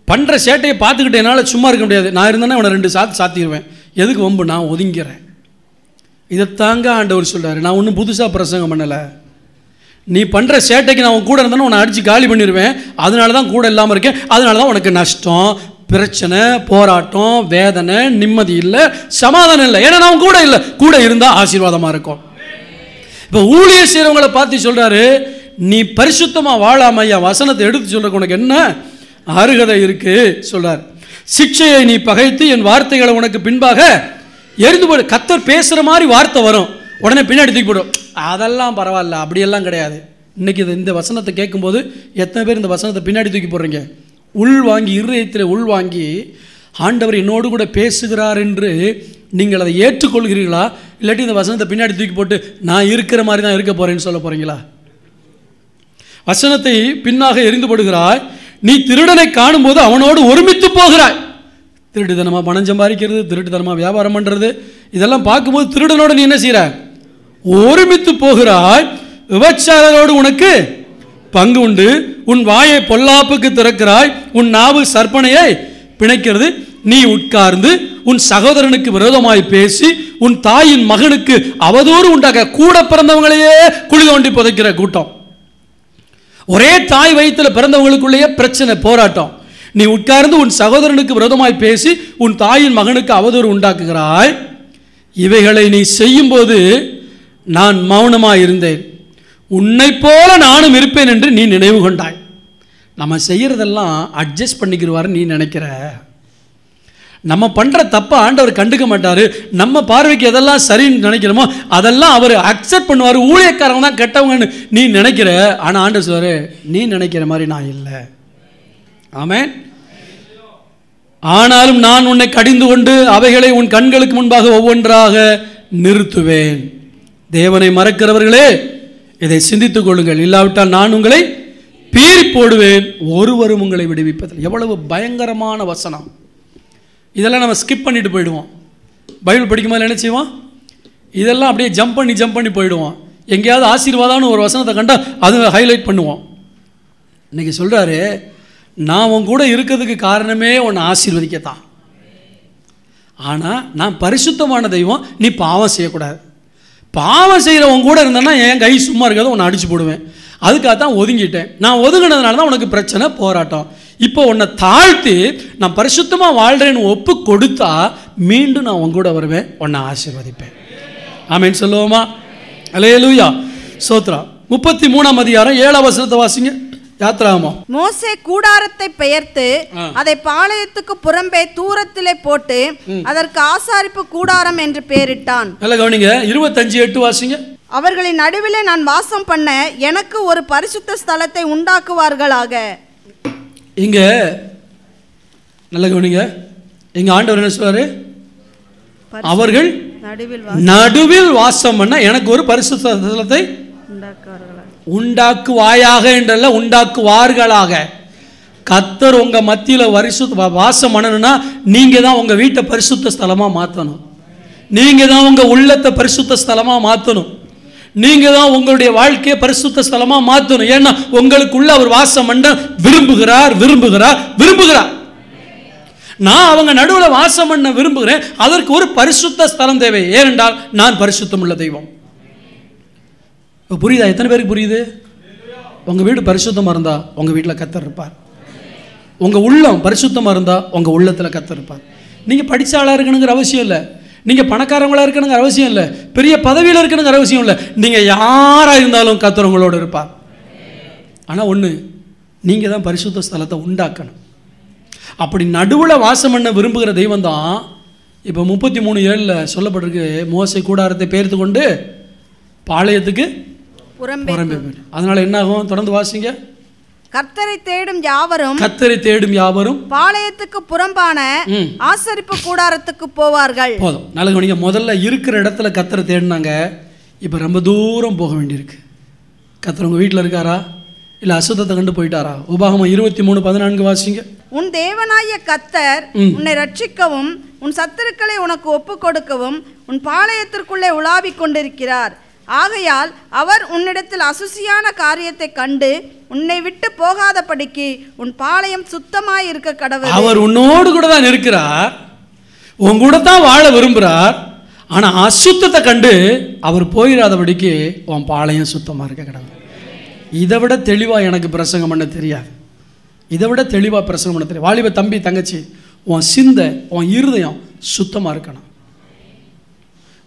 பண்ணுற சேட்டையை பார்த்துக்கிட்டு என்னால் சும்மா இருக்க முடியாது. நான் இருந்தேன்னா அவனை 2 சாத்திடுவேன். எதுக்கு வம்பு? நான் ஒதுங்கிறேன். இதைத்தாங்க ஆண்டவர் சொல்கிறாரு. நான் ஒன்றும் புதுசாக பிரசங்கம் பண்ணலை. நீ பண்ணுற சேட்டைக்கு நான் உன் கூட இருந்தேன்னா உன்னை அடித்து காலி பண்ணிடுவேன். அதனால தான் கூட இல்லாமல் இருக்கேன். அதனால தான் உனக்கு நஷ்டம், பிரச்சனை, போராட்டம், வேதனை, நிம்மதி இல்லை, சமாதானம் இல்லை. ஏன்னா நான் கூட இல்லை. கூட இருந்தால் ஆசீர்வாதமாக இருக்கும். இப்போ ஊழியர் செய்கிறவங்களை பார்த்து சொல்கிறாரு, நீ பரிசுத்தமாக வாழாம ஐயா வசனத்தை எடுத்து சொல்கிறக்கு உனக்கு என்ன அருகதை இருக்கு சொல்கிறார். சிக்ஷையை நீ பகைத்து என் வார்த்தைகளை உனக்கு பின்பாக எரிந்து போடு. கர்த்தர் பேசுகிற மாதிரி வார்த்தை வரும், உடனே பின்னாடி தூக்கி போடும். அதெல்லாம் பரவாயில்ல, அப்படியெல்லாம் கிடையாது. இன்றைக்கி இந்த வசனத்தை கேட்கும்போது எத்தனை பேர் இந்த வசனத்தை பின்னாடி தூக்கி போடுறீங்க? உள்வாங்கி இருதயத்தில் உள்வாங்கி ஆண்டவர் என்னோடு கூட பேசுகிறார் என்று நீங்கள் அதை ஏற்றுக்கொள்கிறீர்களா? இல்லாட்டி இந்த வசனத்தை பின்னாடி தூக்கி போட்டு நான் இருக்கிற மாதிரி தான் இருக்க போகிறேன்னு சொல்ல போகிறீங்களா? வசனத்தை பின்னாக எரிந்து போடுகிறாய். நீ திருடனை காணும்போது அவனோடு ஒருமித்து போகிறாய். திருட்டுத்தனமாக பணம் சம்பாதிக்கிறது, திருட்டுத்தனமாக வியாபாரம் பண்ணுறது, இதெல்லாம் பார்க்கும்போது திருடனோடு நீ என்ன செய்கிற? ஒருமித்து போகிறாய். விபச்சாரரோடு உனக்கு பங்கு உண்டு. உன் வாயை பொல்லாப்புக்கு திறக்கிறாய், உன் நாவு சற்பனையை பிணைக்கிறது. நீ உட்கார்ந்து உன் சகோதரனுக்கு விரோதமாய் பேசி உன் தாயின் மகனுக்கு அவதூறு உண்டாக்க. கூட பிறந்தவங்களையே குழி தோண்டி புதைக்கிற கூட்டம். ஒரே தாய் வயிற்றில் பிறந்தவங்களுக்குள்ளேயே பிரச்சனை, போராட்டம். நீ உட்கார்ந்து உன் சகோதரனுக்கு விரோதமாய் பேசி உன் தாயின் மகனுக்கு அவதூறு உண்டாக்குகிறாய். இவைகளை நீ செய்யும் போது நான் மௌனமாக இருந்தேன், உன்னை போல நானும் இருப்பேன் என்று நீ நினைவு கொண்டாய். நம்ம செய்கிறதெல்லாம் அட்ஜஸ்ட் பண்ணிக்கிறவாரு நீ நினைக்கிற. நம்ம பண்ணுற தப்பை ஆண்டவர் கண்டுக்க மாட்டார். நம்ம பார்வைக்கு எதெல்லாம் சரின்னு நினைக்கிறோமோ அதெல்லாம் அவர் அக்செப்ட் பண்ணுவார். ஊழியக்காரங்க தான் கெட்டவங்கன்னு நீ நினைக்கிற. ஆனால் ஆண்டவர் சொல்வார், நீ நினைக்கிற மாதிரி நான் இல்லை. ஆமென். ஆனாலும் நான் உன்னை கடிந்து கொண்டு அவைகளை உன் கண்களுக்கு முன்பாக ஒவ்வொன்றாக நிறுத்துவேன். தேவனை மறக்கிறவர்களே இதை சிந்தித்துக் கொள்ளுங்கள், இல்லாவிட்டால் நான் உங்களை பீறி போடுவேன், ஒருவரும் உங்களை விடுவிப்பதில்லை. எவ்வளவு பயங்கரமான வசனம்! இதெல்லாம் நம்ம ஸ்கிப் பண்ணிட்டு போயிடுவோம். பைபிள் படிக்கும்போது என்ன செய்வோம்? இதெல்லாம் அப்படியே ஜம்ப் பண்ணி போயிடுவோம். எங்கேயாவது ஆசீர்வாதம்னு ஒரு வசனத்தை கண்டால் அது ஹைலைட் பண்ணுவோம். இன்னைக்கு சொல்கிறாரு, நான் உன் கூட இருக்கிறதுக்கு காரணமே உன்னை ஆசீர்வதிக்கத்தான். ஆனால் நான் பரிசுத்தமான தெய்வம், நீ பாவம் செய்யக்கூடாது. பாவம் செய்கிறவங்க கூட இருந்தேன்னா என் கை சும்மா இருக்காது, உன்னை அடிச்சு போடுவேன். அதுக்காக தான் ஒதுங்கிட்டேன். நான் ஒதுங்கினதுனால தான் உனக்கு பிரச்சனை, போராட்டம். இப்போ உன்னை தாழ்த்தி நான் பரிசுத்தமாக வாழ்கிறேன்னு ஒப்பு கொடுத்தா மீண்டும் நான் உன் கூட வருவேன், உன்னை ஆசீர்வதிப்பேன். ஆமென் சொல்லுவோமா? அல்லேலூயா, சோத்ரா. 33ஆம் அதிகாரம் 7ஆம் வசனத்தை வாசிங்க. யாத்ராகமம். மோசே கூடாரத்தை பெயர்த்து அதை பாளையத்துக்கு புறம்பே தூரத்திலே போட்டு அதற்கு ஆசாரிப்பு கூடாரம் என்று பெயரிட்டான். நல்ல கவனிங்க, 25:8 வாசிங்க. அவர்களின் நடுவிலே நான் வாசம் பண்ண எனக்கு ஒரு பரிசுத்த ஸ்தலத்தை உண்டாக்குவார்களாக. இங்க நல்ல கவனிங்க, இங்க ஆண்டவர் என்ன சொல்றாரு? அவர்கள் நடுவில் வாசம் பண்ண எனக்கு ஒரு பரிசுத்த ஸ்தலத்தை உண்டாக்குவாயாக என்றல்ல, உண்டாக்குவார்களாக. கர்த்தர் உங்க மத்தியில் வாசம் பண்ணணும்னா நீங்க தான் உங்க வீட்டை பரிசுத்த ஸ்தலமா மாற்றணும். நீங்க தான் உங்க உள்ளத்தை பரிசுத்த ஸ்தலமா மாற்றணும். நீங்க தான் உங்களுடைய வாழ்க்கையை பரிசுத்த ஸ்தலமா மாற்றணும். ஏன்னா உங்களுக்குள்ள அவர் வாசம் பண்ண விரும்புகிறார். நான் அவங்க நடுவில் வாசம் பண்ண விரும்புகிறேன். அதற்கு ஒரு பரிசுத்த ஸ்தலம் தேவை. ஏனென்றால் நான் பரிசுத்தம் உள்ள தெய்வம். புரியுதா? எத்தனை பேருக்கு புரியுது? உங்கள் வீடு பரிசுத்தமாக இருந்தால் உங்கள் வீட்டில் கர்த்தர் இருப்பார். உங்கள் உள்ளம் பரிசுத்தமாக இருந்தால் உங்கள் உள்ளத்தில் கர்த்தர் இருப்பார். நீங்கள் படித்த ஆளாக இருக்கணுங்கிற அவசியம் இல்லை, நீங்கள் பணக்காரங்களாக இருக்கணுங்கிற அவசியம் இல்லை, பெரிய பதவியில் இருக்கணுங்கிற அவசியம் இல்லை. நீங்கள் யாராக இருந்தாலும் கர்த்தர் உங்களோடு இருப்பார். ஆனால் ஒன்று, நீங்கள் தான் பரிசுத்த ஸ்தலத்தை உண்டாக்கணும். அப்படி நடுவில் வாசம் பண்ண விரும்புகிற தெய்வம் தான் இப்போ 33:7 சொல்லப்பட்டிருக்கு. மோசே கூடாரத்தை பெயர்த்து கொண்டு பாளையத்துக்கு புறம்பே. அதனால என்ன ஆகும்? தொடர்ந்து வாசிங்க. கர்த்தரை தேடும் யாவரும் பாளையத்துக்கு புறம்பான ஆசரிப்பு கூடாரத்துக்கு போவார்கள். போதும். நல்ல கவனிங்க, முதல்ல இருக்கிற இடத்துல கர்த்தரை தேடினாங்க, இப்போ ரொம்ப தூரம் போக வேண்டியிருக்கு. கர்த்தர் உங்க வீட்டில் இருக்காரா இல்லை அசுத்தத்தை கண்டு போயிட்டாரா? உபாகமம் 23:14 வாசிங்க. உன் தேவனாய கர்த்தர் உன்னை ரட்சிக்கவும் உன் சத்துருக்களை உனக்கு ஒப்பு கொடுக்கவும் உன் பாளையத்திற்குள்ளே உலாவிக் கொண்டிருக்கிறார். ஆகையால் அவர் உன்னிடத்தில் அசுசியான காரியத்தை கண்டு உன்னை விட்டு போகாதபடிக்கு உன் பாளையம் சுத்தமாய் இருக்க கடவுள். அவர் உன்னோடு கூட தான் இருக்கிறார், உன் கூட தான் வாழ விரும்புகிறார். ஆனால் அசுத்தத்தை கண்டு அவர் போயிடாதபடிக்கு உன் பாளையம் சுத்தமாக இருக்க கடவுள். இதை விட தெளிவாக எனக்கு பிரசங்கம் பண்ண தெரியாது. இதை விட தெளிவாக பிரசங்கம் பண்ண தெரியும். வாலிப தம்பி தங்கச்சி, உன் சிந்தை உன் இருதயம் சுத்தமாக இருக்கணும்.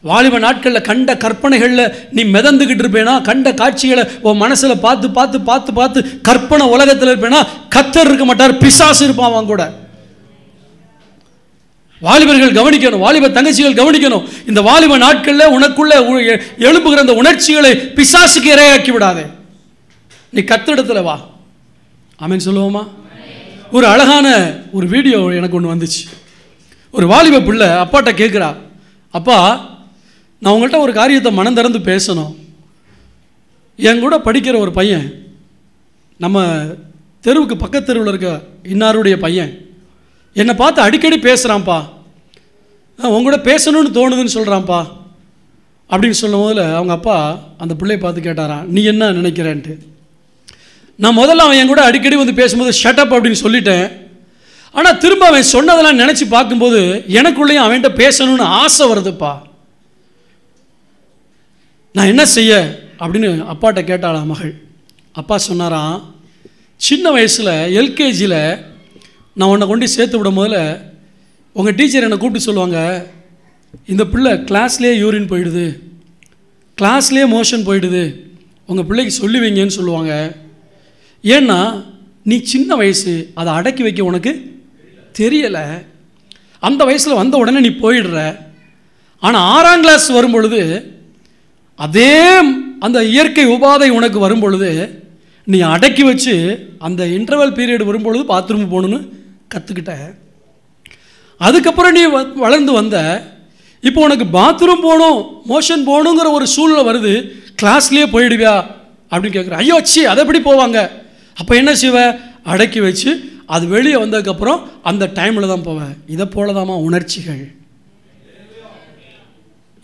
வாலிப நாட்களில் கண்ட கற்பனைகளில் நீ மிதந்துக்கிட்டு இருப்பேனா, கண்ட காட்சிகளை உன் மனசில் பார்த்து பார்த்து பார்த்து பார்த்து கற்பனை உலகத்தில் இருப்பேனா, கர்த்தர் இருக்க மாட்டார், பிசாசு இருப்பான் அவன் கூட. வாலிபர்கள் கவனிக்கணும், வாலிப தங்கச்சிகள் கவனிக்கணும். இந்த வாலிப நாட்களில் உனக்குள்ள எழுப்புகிற அந்த உணர்ச்சிகளை பிசாசுக்கு இரையாக்கி விடாதே. நீ கர்த்தரிடத்தில் வா. ஆமென் சொல்லுவோமா? ஒரு அழகான ஒரு வீடியோ எனக்கு ஒன்று வந்துச்சு. ஒரு வாலிப பிள்ளை அப்பாட்ட கேட்குறா, அப்பா நான் உங்கள்கிட்ட ஒரு காரியத்தை மனம் திறந்து பேசணும். என் கூட படிக்கிற ஒரு பையன், நம்ம தெருவுக்கு பக்கத்து தெருவில் இருக்க இன்னாருடைய பையன் என்னை பார்த்து அடிக்கடி பேசுகிறான்ப்பா, உங்களோட பேசணும்னு தோணுதுன்னு சொல்கிறான்ப்பா அப்படின்னு சொல்லும் போதில் அவங்க அப்பா அந்த பிள்ளையை பார்த்து கேட்டாரான், நீ என்ன நினைக்கிறேன்ட்டு. நான் முதல்ல அவன் என் கூட அடிக்கடி வந்து பேசும்போது ஷட்டப் அப்படின்னு சொல்லிட்டேன். ஆனால் திரும்ப அவன் சொன்னதெல்லாம் நினச்சி பார்க்கும்போது எனக்குள்ளேயும் அவன்கிட்ட பேசணும்னு ஆசை வருதுப்பா, நான் என்ன செய்ய அப்படின்னு அப்பாட்ட கேட்டாளா மகள். அப்பா சொன்னாராம், சின்ன வயசில் எல்கேஜியில் நான் உன்னை கொண்டு சேர்த்து விடும் போதில் உங்கள் டீச்சர் என்னை கூப்பிட்டு சொல்லுவாங்க, இந்த பிள்ளை கிளாஸ்லேயே யூரின் போயிடுது, கிளாஸ்லேயே மோஷன் போயிடுது, உங்கள் பிள்ளைக்கு சொல்லி வைங்கன்னு சொல்லுவாங்க. ஏன்னா நீ சின்ன வயசு, அதை அடக்கி வைக்க உனக்கு தெரியலை. அந்த வயசில் வந்த உடனே நீ போயிடுற. ஆனால் 6ஆம் கிளாஸ் வரும்பொழுது அதே அந்த இயற்கை உபாதை உனக்கு வரும்பொழுது நீ அடக்கி வச்சு அந்த இன்டர்வல் பீரியட் வரும்பொழுது பாத்ரூம் போகணுன்னு கற்றுக்கிட்ட. அதுக்கப்புறம் நீ வளர்ந்து வந்த, இப்போ உனக்கு பாத்ரூம் போகணும், மோஷன் போகணுங்கிற ஒரு சூழ்நிலை வருது, கிளாஸ்லேயே போயிடுவியா அப்படின்னு கேட்குற. ஐயோ சி, அதை எப்படி போவாங்க? அப்போ என்ன செய்வ? அடக்கி வச்சு அது வெளியே வந்ததுக்கப்புறம் அந்த டைமில் தான் போவேன். இதை போல தாம்மா உணர்ச்சிகள்.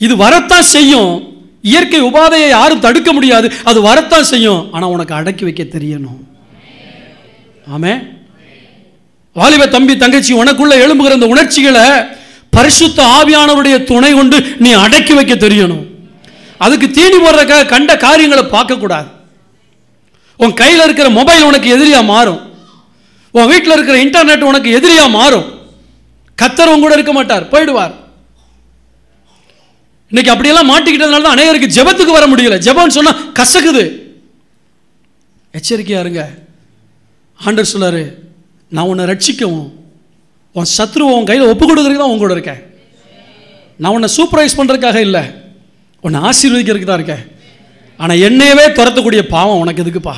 இது வரத்தான் செய்யும். இயற்கை உபாதையை யாரும் தடுக்க முடியாது, அது வரத்தான் செய்யும். ஆனால் உனக்கு அடக்கி வைக்க தெரியணும். ஆமென். வாலிப தம்பி தங்கச்சி, உனக்குள்ள எழும்புகிற அந்த உணர்ச்சிகளை பரிசுத்த ஆவியானவருடைய துணை கொண்டு நீ அடக்கி வைக்க தெரியணும். அதுக்கு தீனி போடுறதுக்காக கண்ட காரியங்களை பார்க்கக்கூடாது. உன் கையில் இருக்கிற மொபைல் உனக்கு எதிரியா மாறும், உன் வீட்டில் இருக்கிற இன்டர்நெட் உனக்கு எதிரியா மாறும். கர்த்தர் உன் கூட இருக்க மாட்டார், போயிடுவார். இன்னைக்கு அப்படியெல்லாம் மாட்டிக்கிட்டதுனால தான் அநேகருக்கு ஜெபத்துக்கு வர முடியல. ஜெபம்னு சொன்னா கசக்குது. எச்சரிக்கையா இருங்க. ஆண்டவர் சொல்லாரு, நான் உன்னை ரட்சிக்கவும் உன் சத்ருவை உன் கையில் ஒப்பு கொடுக்கறதுக்கு தான் உன் கூட இருக்கேன். நான் உன்னை சூப்பர்வைஸ் பண்ணுறதுக்காக இல்லை, உன்னை ஆசீர்வதிக்கிறதுக்கு தான் இருக்கேன். ஆனால் என்னையவே துரத்தக்கூடிய பாவம் உனக்கு எதுக்குப்பா?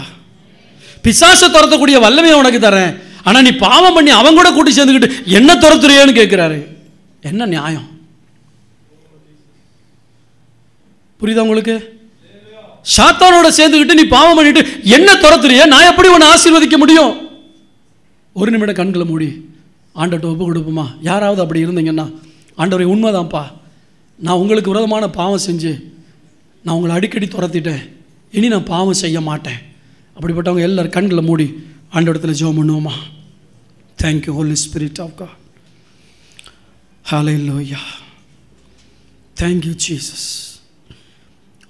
பிசாசை துரத்தக்கூடிய வல்லமையை உனக்கு தரேன், ஆனால் நீ பாவம் பண்ணி அவன் கூட கூட்டி சேர்ந்துக்கிட்டு என்ன துரத்துறியேன்னு கேட்குறாரு. என்ன நியாயம்? புரியுதா உங்களுக்கு? சாத்தானோட சேர்ந்துக்கிட்டு நீ பாவம் பண்ணிட்டு என்ன துரத்துறிய, நான் எப்படி உன்னை ஆசீர்வதிக்க முடியும்? ஒரு நிமிடம் கண்களை மூடி ஆண்டவர்கிட்ட ஒப்பு கொடுப்போமா? யாராவது அப்படி இருந்தீங்கன்னா, ஆண்டவரே உண்மைதான்ப்பா, நான் உங்களுக்கு விரோதமான பாவம் செஞ்சு நான் உங்களை அடிக்கடி துரத்திட்டேன், இனி நான் பாவம் செய்ய மாட்டேன். அப்படிப்பட்டவங்க எல்லாரும் கண்களை மூடி ஆண்டவரத்தில் ஜெபம் பண்ணுவோமா? Thank you holy spirit of God. Hallelujah. Thank you Jesus.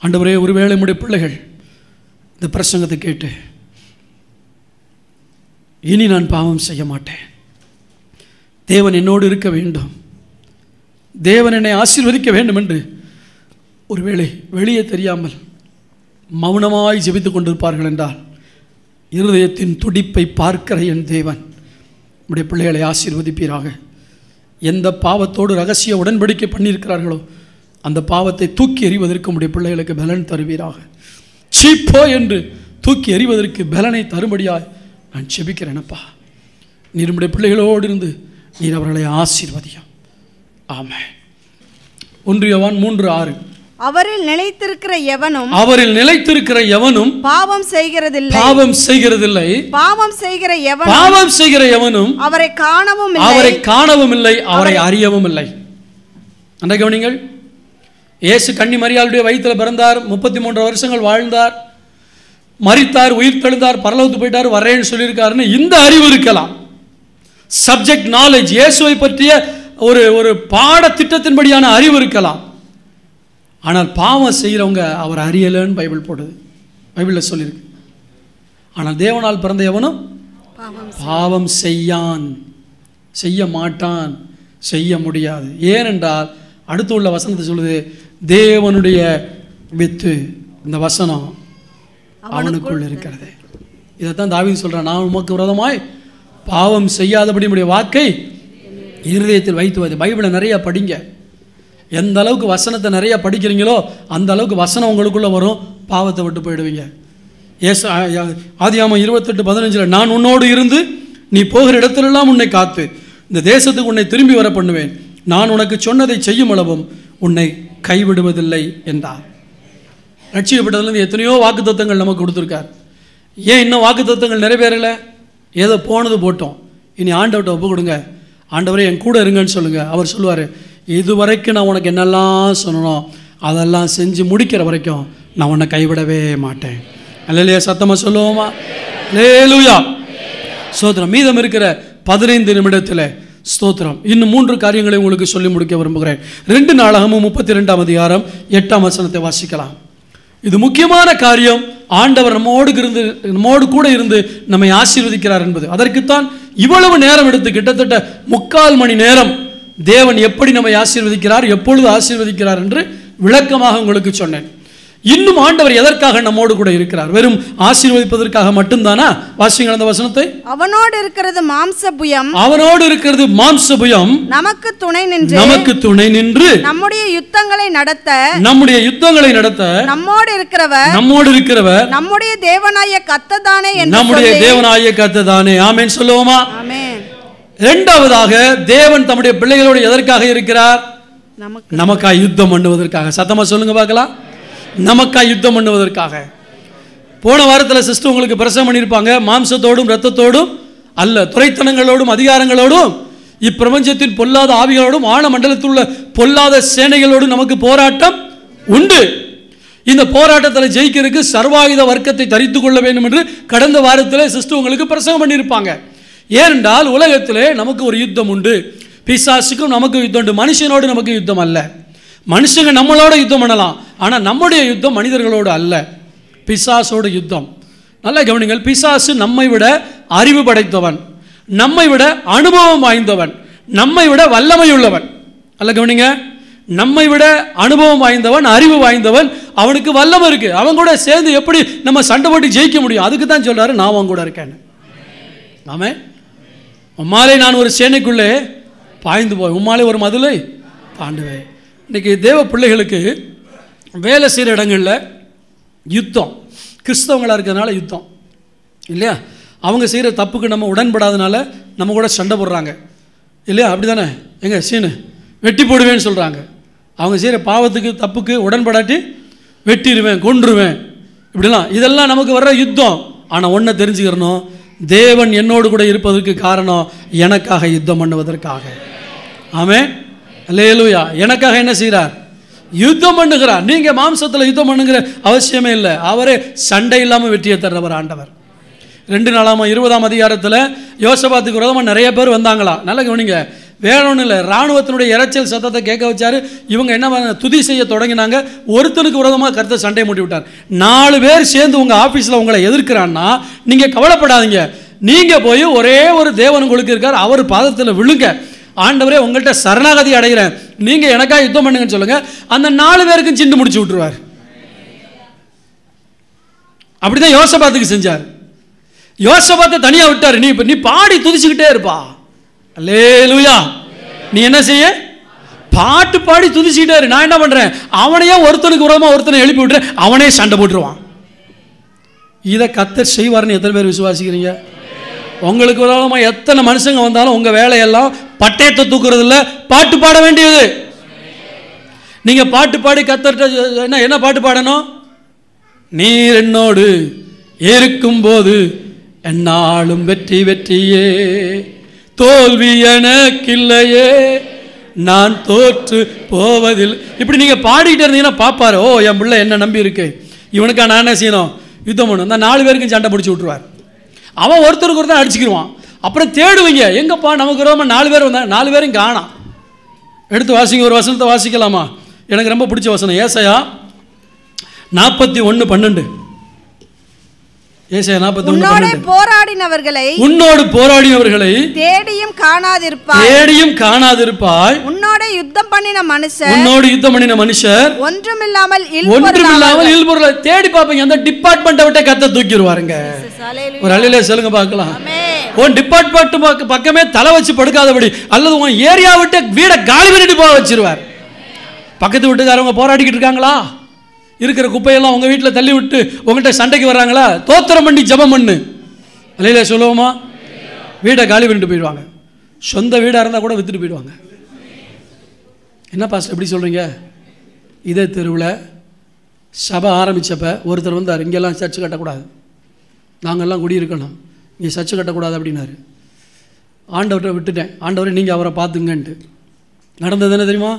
ஆண்டவரே, ஒருவேளை நம்முடைய பிள்ளைகள் இந்த பிரசங்கத்தை கேட்டு இனி நான் பாவம் செய்ய மாட்டேன், தேவன் என்னோடு இருக்க வேண்டும், தேவன் என்னை ஆசீர்வதிக்க வேண்டும் என்று ஒருவேளை வெளியே தெரியாமல் மௌனமாய் ஜெபித்து கொண்டிருப்பார்கள் என்றால், இருதயத்தின் துடிப்பை பார்க்கிற என் தேவன் நம்முடைய பிள்ளைகளை ஆசீர்வதிப்பீராக. எந்த பாவத்தோடு ரகசிய உடன்படிக்கை பண்ணியிருக்கிறார்களோ அந்த பாவத்தை தூக்கி எறிவதற்கு நம்முடைய பிள்ளைகளுக்கு பலன் தருவீராக. சீப்போ என்று தூக்கி எறிவதற்கு பலனை தரும்படியாய் நான் செபிக்கிறேனப்பா. நீர் நம்முடைய பிள்ளைகளோடு இருந்து நீர் அவர்களை ஆசீர்வதியும். ஆமென். 1 யோவான் 3:6. அவரில் நிலைத்திருக்கிற எவனும் பாவம் செய்கிறதில்லை, பாவம் செய்கிற எவனும் அவரை காணவும் இல்லை, அவரை அறியவும் இல்லை. அந்த கவனிங்கள், இயேசு கன்னி மரியாளுடைய வயிற்றில் பிறந்தார், 33 வருஷங்கள் வாழ்ந்தார், மரித்தார், உயிர் தெழுந்தார், பரலோகத்துக்கு போயிட்டார், வரேன்னு சொல்லியிருக்காருன்னு இந்த அறிவு இருக்கலாம். சப்ஜெக்ட் நாலேஜ், இயேசுவை பற்றிய ஒரு பாடத்திட்டத்தின்படியான அறிவு இருக்கலாம். ஆனால் பாவம் செய்கிறவங்க அவர் அறியலைன்னு பைபிள் போடுது, பைபிளில் சொல்லியிருக்கு. ஆனால் தேவனால் பிறந்த எவனும் பாவம் செய்ய மாட்டான், செய்ய முடியாது. ஏனென்றால் அடுத்து உள்ள வசனத்தை சொல்லுது, தேவனுடைய வித்து, இந்த வசனம் அவனுக்குள் இருக்கிறது. இதைத்தான் தாவீது சொல்றான், நான் உமக்கு விரோதமாய் பாவம் செய்யாதபடி உம்முடைய வாக்கை இருதயத்தில் வைத்து. பைபிளை நிறைய படிங்க. எந்த அளவுக்கு வசனத்தை நிறைய படிக்கிறீங்களோ அந்த அளவுக்கு வசனம் உங்களுக்குள்ளே வரும், பாவத்தை விட்டு போயிடுவீங்க. ஆதியாகமம் 28:15 நான் உன்னோடு இருந்து நீ போகிற இடத்திலெல்லாம் உன்னை காத்து இந்த தேசத்துக்கு உன்னை திரும்பி வர பண்ணுவேன், நான் உனக்கு சொன்னதை செய்யும் அளவும் உன்னை கைவிடுவதில்லை என்றார். ரட்சிக்கப்பட்டதுலேருந்து எத்தனையோ வாக்குத்தத்தங்கள் நமக்கு கொடுத்துருக்கார். ஏன் இன்னும் வாக்குத்தத்தங்கள் நிறைவேறலை? ஏதோ போனது போட்டோம், இனி ஆண்டவர்கிட்ட ஒப்பு கொடுங்க, ஆண்டவரே என் கூட இருங்கன்னு சொல்லுங்கள். அவர் சொல்லுவார், இதுவரைக்கும் நான் உனக்கு என்னெல்லாம் சொன்னோம் அதெல்லாம் செஞ்சு முடிக்கிற வரைக்கும் நான் உன்னை கைவிடவே மாட்டேன். அல்லேலூயா, சத்தமாக சொல்லுவோமா? அல்லேலூயா, ஸ்தோத்திரம். மீதம் இருக்கிற 15 நிமிடத்தில் ஸ்தோத்திரம் இன்னும் 3 காரியங்களை உங்களுக்கு சொல்லி முடிக்க விரும்புகிறேன். 2 நாளாகமும் 32ஆம் அதிகாரம் 8ஆம் வசனத்தை வாசிக்கலாம். இது முக்கியமான காரியம். ஆண்டவர் நம்மோடு கூட இருந்து நம்மை ஆசீர்வதிக்கிறார் என்பது. அதற்குத்தான் இவ்வளவு நேரம் எடுத்து கிட்டத்தட்ட 3/4 மணி நேரம் தேவன் எப்படி நம்மை ஆசீர்வதிக்கிறார், எப்பொழுது ஆசீர்வதிக்கிறார் என்று விளக்கமாக உங்களுக்கு சொன்னேன். இன்னும் ஆண்டவர் எதற்காக நம்மோடு கூட இருக்கிறார்? வெறும் ஆசீர்வதிப்பதற்காக மட்டும்தானா? வாசிங்க அந்த வசனத்தை. அவனோடு இருக்கிறது மாம்சபுயம், அவனோடு இருக்கிறது மாம்சபுயம், நமக்கு துணை நின்று நம்முடைய யுத்தங்களை நடத்த நம்மோடு இருக்கிறவர் நம்முடைய தேவனாய கர்த்தர்தானே என்று நம்முடைய தேவனாய கர்த்தர்தானே. ஆமென் சொல்லுவோமா? ஆமென். இரண்டாவதாக தேவன் தம்முடைய பிள்ளைகளோடு எதற்காக இருக்கிறார்? நமக்காய் யுத்தம் பண்ணுவதற்காக. சத்தமா சொல்லுங்க பார்க்கலாம். நமக்காய் யுத்தம் பண்ணுவதற்காக. போன வாரத்தில் சிஸ்டர் உங்களுக்கு பிரசவம் பண்ணியிருப்பாங்க. மாம்சத்தோடும் இரத்தத்தோடும் அல்ல, துரைத்தனங்களோடும் அதிகாரங்களோடும் இப்பிரபஞ்சத்தின் பொல்லாத ஆவிகளோடும் ஆழ மண்டலத்தில் உள்ள பொல்லாத சேனைகளோடும் நமக்கு போராட்டம் உண்டு. இந்த போராட்டத்தில் ஜெயிக்கிறதுக்கு சர்வாயுத வர்க்கத்தை தரித்து கொள்ள வேண்டும் என்று கடந்த வாரத்தில் சிஸ்டர் உங்களுக்கு பிரசவம் பண்ணியிருப்பாங்க. ஏனென்றால் உலகத்திலே நமக்கு ஒரு யுத்தம் உண்டு. பிசாசுக்கும் நமக்கு யுத்தம் உண்டு. மனுஷனோடு நமக்கு யுத்தம் அல்ல. மனுஷங்க நம்மளோட யுத்தம் பண்ணலாம், ஆனால் நம்முடைய யுத்தம் மனிதர்களோடு அல்ல, பிசாசோடு யுத்தம். நல்லா கவனிங்கள். பிசாசு நம்மை விட அறிவு படைத்தவன், நம்மை விட அனுபவம் வாய்ந்தவன், நம்மை விட வல்லமை உள்ளவன். நல்லா கவனிங்க. நம்மை விட அனுபவம் வாய்ந்தவன், அறிவு வாய்ந்தவன், அவனுக்கு வல்லமை இருக்கு. அவன் கூட சேர்ந்து எப்படி நம்ம சண்டை போட்டு ஜெயிக்க முடியும்? அதுக்கு தான் சொல்றாரு, நான் அவன் கூட இருக்கேன். ஆமே. உம்மாலே நான் ஒரு சேனைக்குள்ளே பாய்ந்து போய் உம்மாலே ஒரு மதிலை தாண்டுவேன். இன்றைக்கி தேவ பிள்ளைகளுக்கு வேலை செய்கிற இடங்களில் யுத்தம், கிறிஸ்தவங்களாக இருக்கிறதுனால யுத்தம் இல்லையா? அவங்க செய்கிற தப்புக்கு நம்ம உடன்படாதனால நம்ம கூட சண்டை போடுறாங்க இல்லையா? அப்படி தானே? எங்க சீனு வெட்டி போடுவேன்னு சொல்கிறாங்க. அவங்க செய்கிற பாவத்துக்கு தப்புக்கு உடன்படாட்டி வெட்டிடுவேன், கொன்றுவேன், இப்படிலாம். இதெல்லாம் நமக்கு வர்ற யுத்தம். ஆனால் ஒன்றை தெரிஞ்சுக்கிறணும், தேவன் என்னோடு கூட இருப்பதற்கு காரணம் எனக்காக யுத்தம் பண்ணுவதற்காக. ஆமென். அல்லேலூயா. எனக்காக என்ன செய்கிறார்? யுத்தம் பண்ணுகிறார். நீங்கள் மாம்சத்தில் யுத்தம் பண்ணுங்கிற அவசியமே இல்லை. அவரே சண்டை இல்லாமல் வெற்றியை தர்றவர் ஆண்டவர். 2 நாளாகமம் 20ஆம் அதிகாரத்தில் யோசபாத்துக்கு விரோதமாக நிறைய பேர் வந்தாங்களா? நல்லா கவனிங்க. வேற ஒன்றும் இல்லை, இராணுவத்தினுடைய இரைச்சல் சத்தத்தை கேட்க வச்சாரு. இவங்க என்ன துதி செய்ய தொடங்கினாங்க. ஒருத்தனுக்கு விரோதமாக கருத்தை சண்டை மூட்டி விட்டார். 4 பேர் சேர்ந்து உங்கள் ஆஃபீஸில் உங்களை எதிர்க்கிறான்னா நீங்கள் கவலைப்படாதீங்க. நீங்கள் போய் ஒரே ஒரு தேவன் உங்களுக்கு இருக்கார், அவர் பாதத்தில் விழுங்க. ஆண்டவரே உங்கள்கிட்ட சரணாகதி அடைகிறேன், நீங்கள் எனக்காக யுத்தம் பண்ணுங்கன்னு சொல்லுங்க. அந்த 4 பேருக்கும் சிண்டு முடிச்சு விட்டுருவார். அப்படிதான் யோசபாத்துக்கு செஞ்சார். யோசபாத்தை தனியாக விட்டார். நீ பாடி துதிச்சுக்கிட்டே இருப்பா. அல்லேலூயா. நீ என்ன செய்ய? பாட்டு பாடி துதிச்சுக்கிட்டே இரு. நான் என்ன பண்றேன்? அவனையே ஒருத்தனுக்கு விரோதமாக ஒருத்தனை எழுப்பி விட்டுறேன், அவனே சண்டை போட்டுருவான். இதை கர்த்தர் செய்வார்னு எத்தனை பேர் விசுவாசிக்கிறீங்க? உங்களுக்கு விரோதமாக எத்தனை மனுஷங்க வந்தாலும் உங்கள் வேலையெல்லாம் பட்டயத்தை தூக்குறது இல்லை, பாட்டு பாட வேண்டியது. நீங்கள் பாட்டு பாடி கர்த்தர்ட்ட என்ன பாட்டு பாடணும்? நீர் என்னோடு இருக்கும்போது என்னாலும் வெற்றி வெற்றியே, தோல்வி எனக்கில்லையே, நான் தோற்று போவதில். இப்படி நீங்கள் பாடிக்கிட்டே இருந்தீங்கன்னா பார்ப்பாரு, ஓ என் பிள்ளை என்ன நம்பி இருக்கு, இவனுக்கா நான் என்ன செய்யணும்? யுத்தம் பண்ணணும். அந்த 4 பேருக்கும் சண்டை பிடிச்சி விட்டுருவார். அவன் ஒருத்தருக்கு ஒருத்தர் அடிச்சுக்கிடுவான். அப்புறம் தேடுவீங்க, எங்கப்பா நமக்கு ரொம்ப 4 பேர் வந்தாங்க, 4 பேரும் காணாம். எடுத்து வாசிங்க. ஒரு வசனத்தை வாசிக்கலாமா? எனக்கு ரொம்ப பிடிச்ச வசனம் ஏசாயா 41:12. ஏசாயா 41:12 உன்னோடு போராடினவர்களை தேடியும் காணாதிருப்பாய். உன்னோடு யுத்தம் பண்ணின மனுஷர் ஒன்றுமில்லாமல் இல்பொருளை தேடி பார்ப்பீங்க. அந்த டிபார்ட்மெண்ட்டை விட்டு கத்த தூக்கிடுவாருங்க. ஒரு அலையில சொல்லுங்க பார்க்கலாம். உன் டிபார்ட்மெண்ட் பக்கமே தலை வச்சு படுக்காதபடி, அல்லது உன் ஏரியா விட்டு வீடை காலி பண்ணிட்டு போக வச்சிருவார். பக்கத்து வீட்டுக்காரவங்க போராடிக்கிட்டு இருக்காங்களா, இருக்கிற குப்பையெல்லாம் உங்கள் வீட்டில் தள்ளி விட்டு உங்கள்கிட்ட சண்டைக்கு வர்றாங்களா, தோத்திரம் பண்ணி ஜபம் பண்ணு. இல்லையில சொல்லுவோமா, வீடை காலி பண்ணிட்டு போயிடுவாங்க. சொந்த வீடாக இருந்தால் கூட விற்றுட்டு போயிடுவாங்க. என்ன பாஸ்டர் எப்படி சொல்கிறீங்க? இதே தெருவில் சபை ஆரம்பித்தப்போ ஒருத்தர் வந்தார், இங்கெல்லாம் சர்ச்சு கட்டக்கூடாது, நாங்கள்லாம் குடியிருக்கணும், இங்கே சர்ச்சு கட்டக்கூடாது அப்படின்னாரு. ஆண்டவர்கிட்ட விட்டுட்டேன், ஆண்டவரை நீங்கள் அவரை பார்த்துங்கன்ட்டு. நடந்தது என்ன தெரியுமா?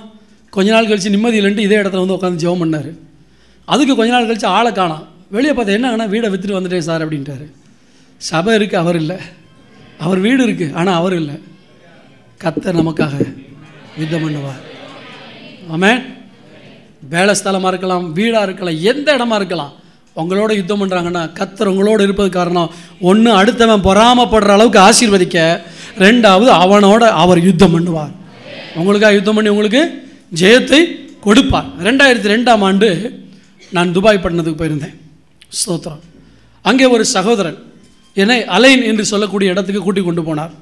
கொஞ்ச நாள் கழித்து நிம்மதி இல்லைன்ட்டு இதே இடத்துல வந்து உட்காந்து ஜெபம் பண்ணார். அதுக்கு கொஞ்ச நாள் கழித்து ஆளை காணோம். வெளியே பார்த்தா என்னங்கன்னா, வீடை விற்றுட்டு வந்துட்டேன் சார் அப்படின்ட்டாரு. சபை இருக்குது, அவர் இல்லை. அவர் வீடு இருக்குது, ஆனால் அவர் இல்லை. கர்த்தர் நமக்காக யுத்தம் பண்ணுவார். ஆமென். வேலை ஸ்தலமாக இருக்கலாம், வீடாக இருக்கலாம், எந்த இடமா இருக்கலாம், உங்களோட யுத்தம் பண்ணுறாங்கன்னா கர்த்தர் உங்களோட இருப்பது காரணம் ஒன்று, அடுத்தவன் பொறாமப்படுற அளவுக்கு ஆசீர்வதிக்க, ரெண்டாவது அவனோட அவர் யுத்தம் பண்ணுவார். உங்களுக்காக யுத்தம் பண்ணி உங்களுக்கு ஜெயத்தை கொடுப்பார். 2002ஆம் ஆண்டு நான் துபாய் பட்டணத்துக்கு போயிருந்தேன். ஸ்தோத்திரம். அங்கே ஒரு சகோதரன் என்னை அலைன் என்று சொல்லக்கூடிய இடத்துக்கு கூட்டிக் கொண்டு போனார்.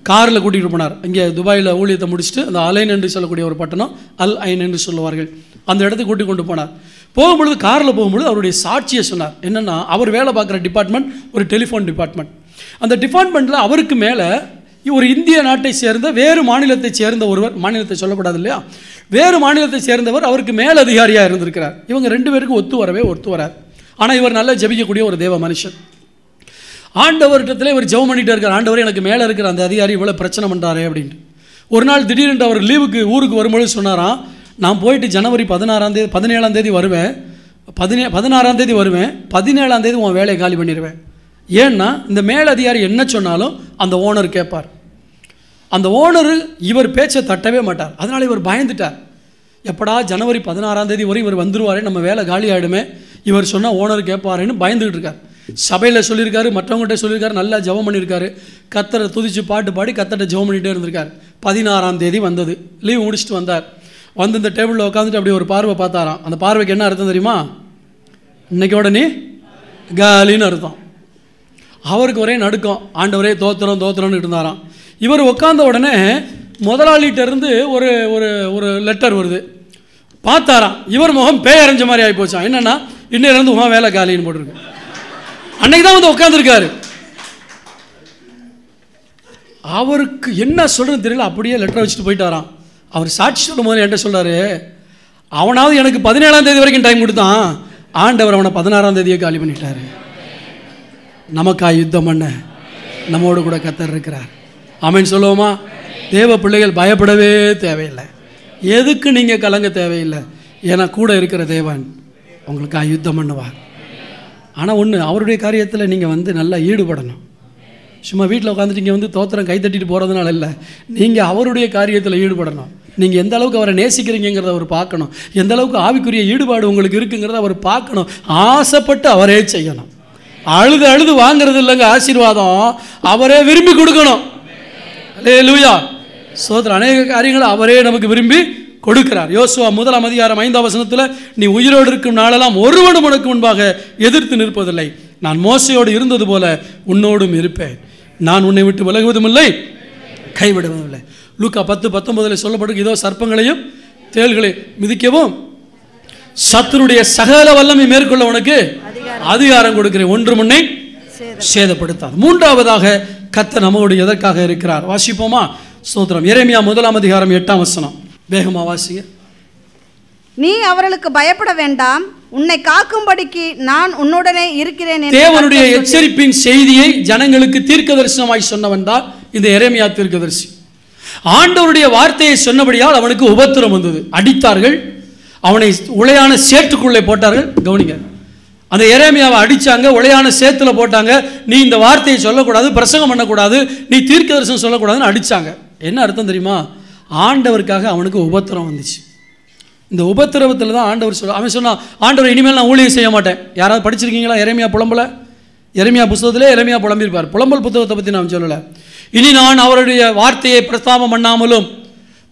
காரில் கூட்டிகிட்டு போனார். இங்கே துபாயில் ஊழியத்தை முடிச்சுட்டு அந்த அலைன் என்று சொல்லக்கூடிய ஒரு பட்டணம், அல் ஐன் என்று சொல்லுவார்கள், அந்த இடத்துக்கு கூட்டிக் கொண்டு போனார். போகும்பொழுது காரில் போகும்பொழுது அவருடைய சாட்சியை சொன்னார். என்னென்னா, அவர் வேலை பார்க்குற டிபார்ட்மெண்ட் ஒரு டெலிஃபோன் டிபார்ட்மெண்ட். அந்த டிபார்ட்மெண்ட்டில் அவருக்கு மேலே ஒரு இந்திய நாட்டை சேர்ந்த வேறு மாநிலத்தை சேர்ந்த ஒருவர், மாநிலத்தை சொல்லக்கூடாது இல்லையா, வேறு மாநிலத்தை சேர்ந்தவர் அவருக்கு மேலதிகாரியாக இருந்திருக்கிறார். இவங்க 2 பேருக்கு ஒத்து வரார். ஆனால் இவர் நல்லா ஜெபிக்கக்கூடிய ஒரு தேவ மனுஷன். ஆண்டவர்கிட்டத்தில் இவர் ஜெபம் பண்ணிகிட்டே இருக்கார். ஆண்டவர், எனக்கு மேலே இருக்கிற அந்த அதிகாரி இவ்வளோ பிரச்சனை பண்ணுறாரே அப்படின்ட்டு. ஒரு நாள் திடீரென்று அவர் லீவுக்கு ஊருக்கு வரும்பொழுது சொன்னாராம், நான் போயிட்டு ஜனவரி 17ஆம் தேதி வருவேன், 16ஆம் தேதி வருவேன், 17ஆம் தேதி உன் வேலையை காலி பண்ணிடுவேன். ஏன்னா இந்த மேலதிகாரி என்ன சொன்னாலும் அந்த ஓனர் கேட்பார். அந்த ஓனர் இவர் பேச்சை தட்டவே மாட்டார். அதனால் இவர் பயந்துட்டார். எப்படா ஜனவரி 16ஆம் தேதி வரை இவர் வந்துடுவாரே, நம்ம வேலை காலி ஆகிடுமே, இவர் சொன்னால் ஓனர் கேட்பாருன்னு பயந்துகிட்டு இருக்கார். சபையில் சொல்லியிருக்காரு, மற்றவங்கள்ட்ட சொல்லியிருக்காரு, நல்லா ஜெபம் பண்ணியிருக்காரு, கர்த்தரை துதிச்சு பாட்டு பாடி கர்த்தரை ஜெபம் பண்ணிகிட்டே இருந்திருக்கார். 16ஆம் தேதி வந்தது, லீவ் முடிச்சுட்டு வந்தார். வந்து இந்த டேபிளில் உட்காந்துட்டு அப்படி ஒரு பார்வை பார்த்தாராம். அந்த பார்வைக்கு என்ன அர்த்தம் தெரியுமா? இன்னைக்கோட நீ காலின்னு அர்த்தம். அவருக்கு ஒரே நடுக்கம். ஆண்டவரே தோத்திரம்னு இருந்தாராம். இவர் உட்கார்ந்த உடனே முதலாளிகிட்டேருந்து ஒரு ஒரு ஒரு லெட்டர் வருது. பார்த்தாராம், இவர் முகம் பேயரைஞ்ச மாதிரி ஆகி போச்சான். என்னென்னா, இன்னிலிருந்து முகம் வேலை காலின்னு போட்டிருக்கு. அன்னைக்கு தான் வந்து உட்காந்துருக்காரு. அவருக்கு என்ன சொல்கிறதுன்னு தெரியல, அப்படியே லெட்டரை வச்சுட்டு போயிட்டாராம். அவர் சாட்சி சொல்லும் போது என்கிட்ட சொல்கிறாரு, அவனாவது எனக்கு 17ஆம் தேதி வரைக்கும் டைம் கொடுத்தான், ஆண்டவர் அவனை 16ஆம் தேதியே காலி பண்ணிட்டாரு. நமக்காக யுத்தம் பண்ண நம்மோடு கூட கர்த்தர் இருக்கிறார். ஆமென் சொல்லுவோமா? தேவ பிள்ளைகள் பயப்படவே தேவையில்லை. எதுக்கு நீங்கள் கலங்க தேவையில்லை. ஏன்னா கூட இருக்கிற தேவன் உங்களுக்காக யுத்தம் பண்ணுவார். ஆனால் ஒன்று, அவருடைய காரியத்தில் நீங்கள் வந்து நல்லா ஈடுபடணும். சும்மா வீட்டில் உட்காந்துட்டு இங்கே வந்து தோத்திரம் கை தட்டிட்டு போகிறதுனால இல்லை, நீங்கள் அவருடைய காரியத்தில் ஈடுபடணும். நீங்கள் எந்த அளவுக்கு அவரை நேசிக்கிறீங்கிறத அவர் பார்க்கணும். எந்த அளவுக்கு ஆவிக்குரிய ஈடுபாடு உங்களுக்கு இருக்குங்கிறத அவர் பார்க்கணும். ஆசைப்பட்டு அவரே செய்யணும். அழுது அழுது வாங்கிறது இல்லைங்க ஆசீர்வாதம், அவரே விரும்பி கொடுக்கணும். அல்லேலூயா. சோதர அநேக காரியங்களை அவரே நமக்கு விரும்பி கொடுக்கிறார். யோசுவா 1ஆம் அதிகாரம் 5ஆம் வசனத்தில், நீ உயிரோடு இருக்கும் நாளெல்லாம் ஒருவனும் உனக்கு முன்பாக எதிர்த்து நிற்பதில்லை, நான் மோசையோடு இருந்தது போல உன்னோடும் இருப்பேன், நான் உன்னை விட்டு விலகுவதும் இல்லை, கைவிடுவதும் இல்லை. லூக்கா 10:19 சொல்லப்படும், இதோ சர்ப்பங்களையும் தேள்களையும் மிதிக்கவும் சத்துருடைய சகல வல்லமை மேற்கொள்ள உனக்கு அதிகாரம் கொடுக்கிறேன், ஒன்று முன்னை சேதப்படுத்தார். 3ஆவதாக கர்த்தர் நம்மோடு எதற்காக இருக்கிறார்? வாசிப்போமா? ஸ்தோத்திரம். எரேமியா 1ஆம் அதிகாரம் 8ஆம் வசனம். வேகமா வாசிங்க. நீ அவர்களுக்கு பயப்பட வேண்டாம், உன்னை காக்கும்படிக்கு நான் உன்னுடனே இருக்கிறேன். தேவனுடைய எச்சரிப்பின் செய்தியை ஜனங்களுக்கு தீர்க்கதரிசனமாய் சொன்னவன் தான் இந்த எரேமியா தீர்க்கதரிசி. ஆண்டவருடைய வார்த்தையை சொன்னபடியால் அவனுக்கு உபத்திரம் வந்தது. அடித்தார்கள், அவனை உளையான சேற்றுக்குள்ளே போட்டார்கள். கவனிங்க, அந்த எரேமியாவை அடித்தாங்க, உளையான சேத்துல போட்டாங்க. நீ இந்த வார்த்தையை சொல்லக்கூடாது, பிரசங்கம் பண்ணக்கூடாது, நீ தீர்க்கதரிசனம் சொல்லக்கூடாதுன்னு அடித்தாங்க. என்ன அர்த்தம் தெரியுமா? ஆண்டவருக்காக அவனுக்கு உபத்திரம் வந்துச்சு. இந்த உபத்திரவத்தில் தான் ஆண்டவர் அவன் சொன்னான், ஆண்டவர் இனிமேல் நான் ஊழியம் செய்ய மாட்டேன். யாராவது படிச்சிருக்கீங்களா எரேமியா புலம்பல? எரேமியா புத்தகத்திலே எரேமியா புலம்பியிருப்பார். புலம்பல் புத்தகத்தை பற்றி நான் சொல்லலை. இனி நான் அவருடைய வார்த்தையை பிரஸ்தாபம் பண்ணாமலும்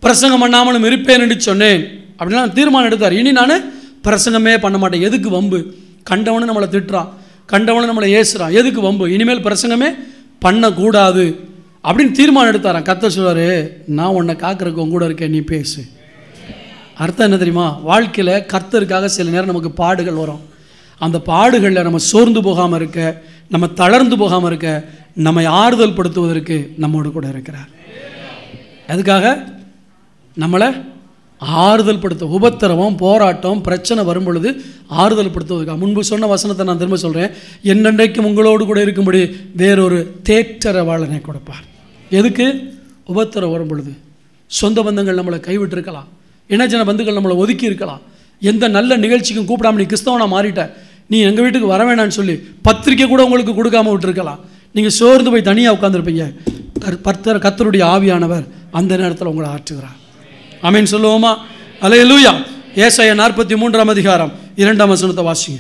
பிரசங்கம் பண்ணாமலும் இருப்பேன் என்று சொன்னேன் அப்படின்னா தீர்மானம் எடுத்தார். இனி நான் பிரசங்கமே பண்ண மாட்டேன். எதுக்கு வம்பு? கண்டவனு நம்மளை திட்டுறான், கண்டவனு நம்மளை ஏசுறான், எதுக்கு வம்பு? இனிமேல் பிரசங்கமே பண்ணக்கூடாது அப்படின்னு தீர்மானம் எடுத்தாரான். கர்த்தர் சொல்வார், நான் உன்னை காக்கிறதுக்கு உன் கூட இருக்கேன், நீ பேசு. அர்த்தம் என்ன தெரியுமா? வாழ்க்கையில் கர்த்தருக்காக சில நேரம் நமக்கு பாடுகள் வரும். அந்த பாடுகளில் நம்ம சோர்ந்து போகாமல் இருக்க, நம்ம தளர்ந்து போகாமல் இருக்க, நம்மை ஆறுதல் படுத்துவதற்கு நம்மோடு கூட இருக்கிறார். அதுக்காக நம்மளை ஆறுதல் படுத்த, உபத்திரவம் போராட்டம் பிரச்சனை வரும் பொழுது ஆறுதல் படுத்துவதற்காக. முன்பு சொன்ன வசனத்தை நான் திரும்ப சொல்கிறேன், என்னென்றைக்கும் உங்களோடு கூட இருக்கும்படி வேறொரு தேற்றரவாளனை கொடுப்பார். எதுக்கு? உபத்திரம் வரும் பொழுது. சொந்த பந்தங்கள் நம்மளை கைவிட்டிருக்கலாம், இனஜன பந்துகள் நம்மளை ஒதுக்கி இருக்கலாம், எந்த நல்ல நிகழ்ச்சிக்கும் கூப்பிடாம நீ கிறிஸ்தவனா மாறிட்ட, நீ எங்கள் வீட்டுக்கு வர வேணான்னு சொல்லி பத்திரிக்கை கூட உங்களுக்கு கொடுக்காம விட்டுருக்கலாம். நீங்கள் சோர்ந்து போய் தனியாக உட்காந்துருப்பீங்க. கர்த்தருடைய ஆவியானவர் அந்த நேரத்தில் உங்களை ஆற்றுகிறார். ஆமென் சொல்லுவோமா? அல்லேலூயா. ஏசாயா 43 அதிகாரம் 2 வசனத்தை வாசிங்க.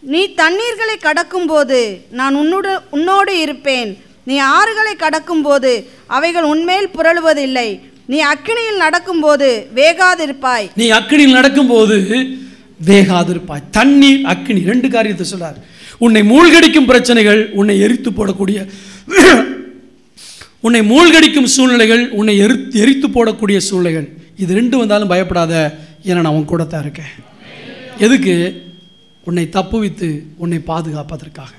நீ தண்ணீர்களை கடக்கும்போது நான் உன்னோடு இருப்பேன், நீ ஆறுகளை கடக்கும்போது அவைகள் உன்மேல் புரளுவதில்லை, நீ அக்கினியில் நடக்கும்போது வேகாதிருப்பாய். நீ அக்கினியில் நடக்கும்போது வேகாதிருப்பாய். தண்ணீர், அக்கினி, 2 காரியத்தை சொல்றார். உன்னை மூழ்கடிக்கும் பிரச்சனைகள், உன்னை எரித்து போடக்கூடிய உன்னை மூழ்கடிக்கும் சூழ்நிலைகள், உன்னை எரித்து போடக்கூடிய சூழ்நிலைகள், இது 2 வந்தாலும் பயப்படாத, ஏன்னா நான் உன் கூட தான் இருக்கேன். எதுக்கு? உன்னை தப்புவித்து உன்னை பாதுகாப்பதற்காக.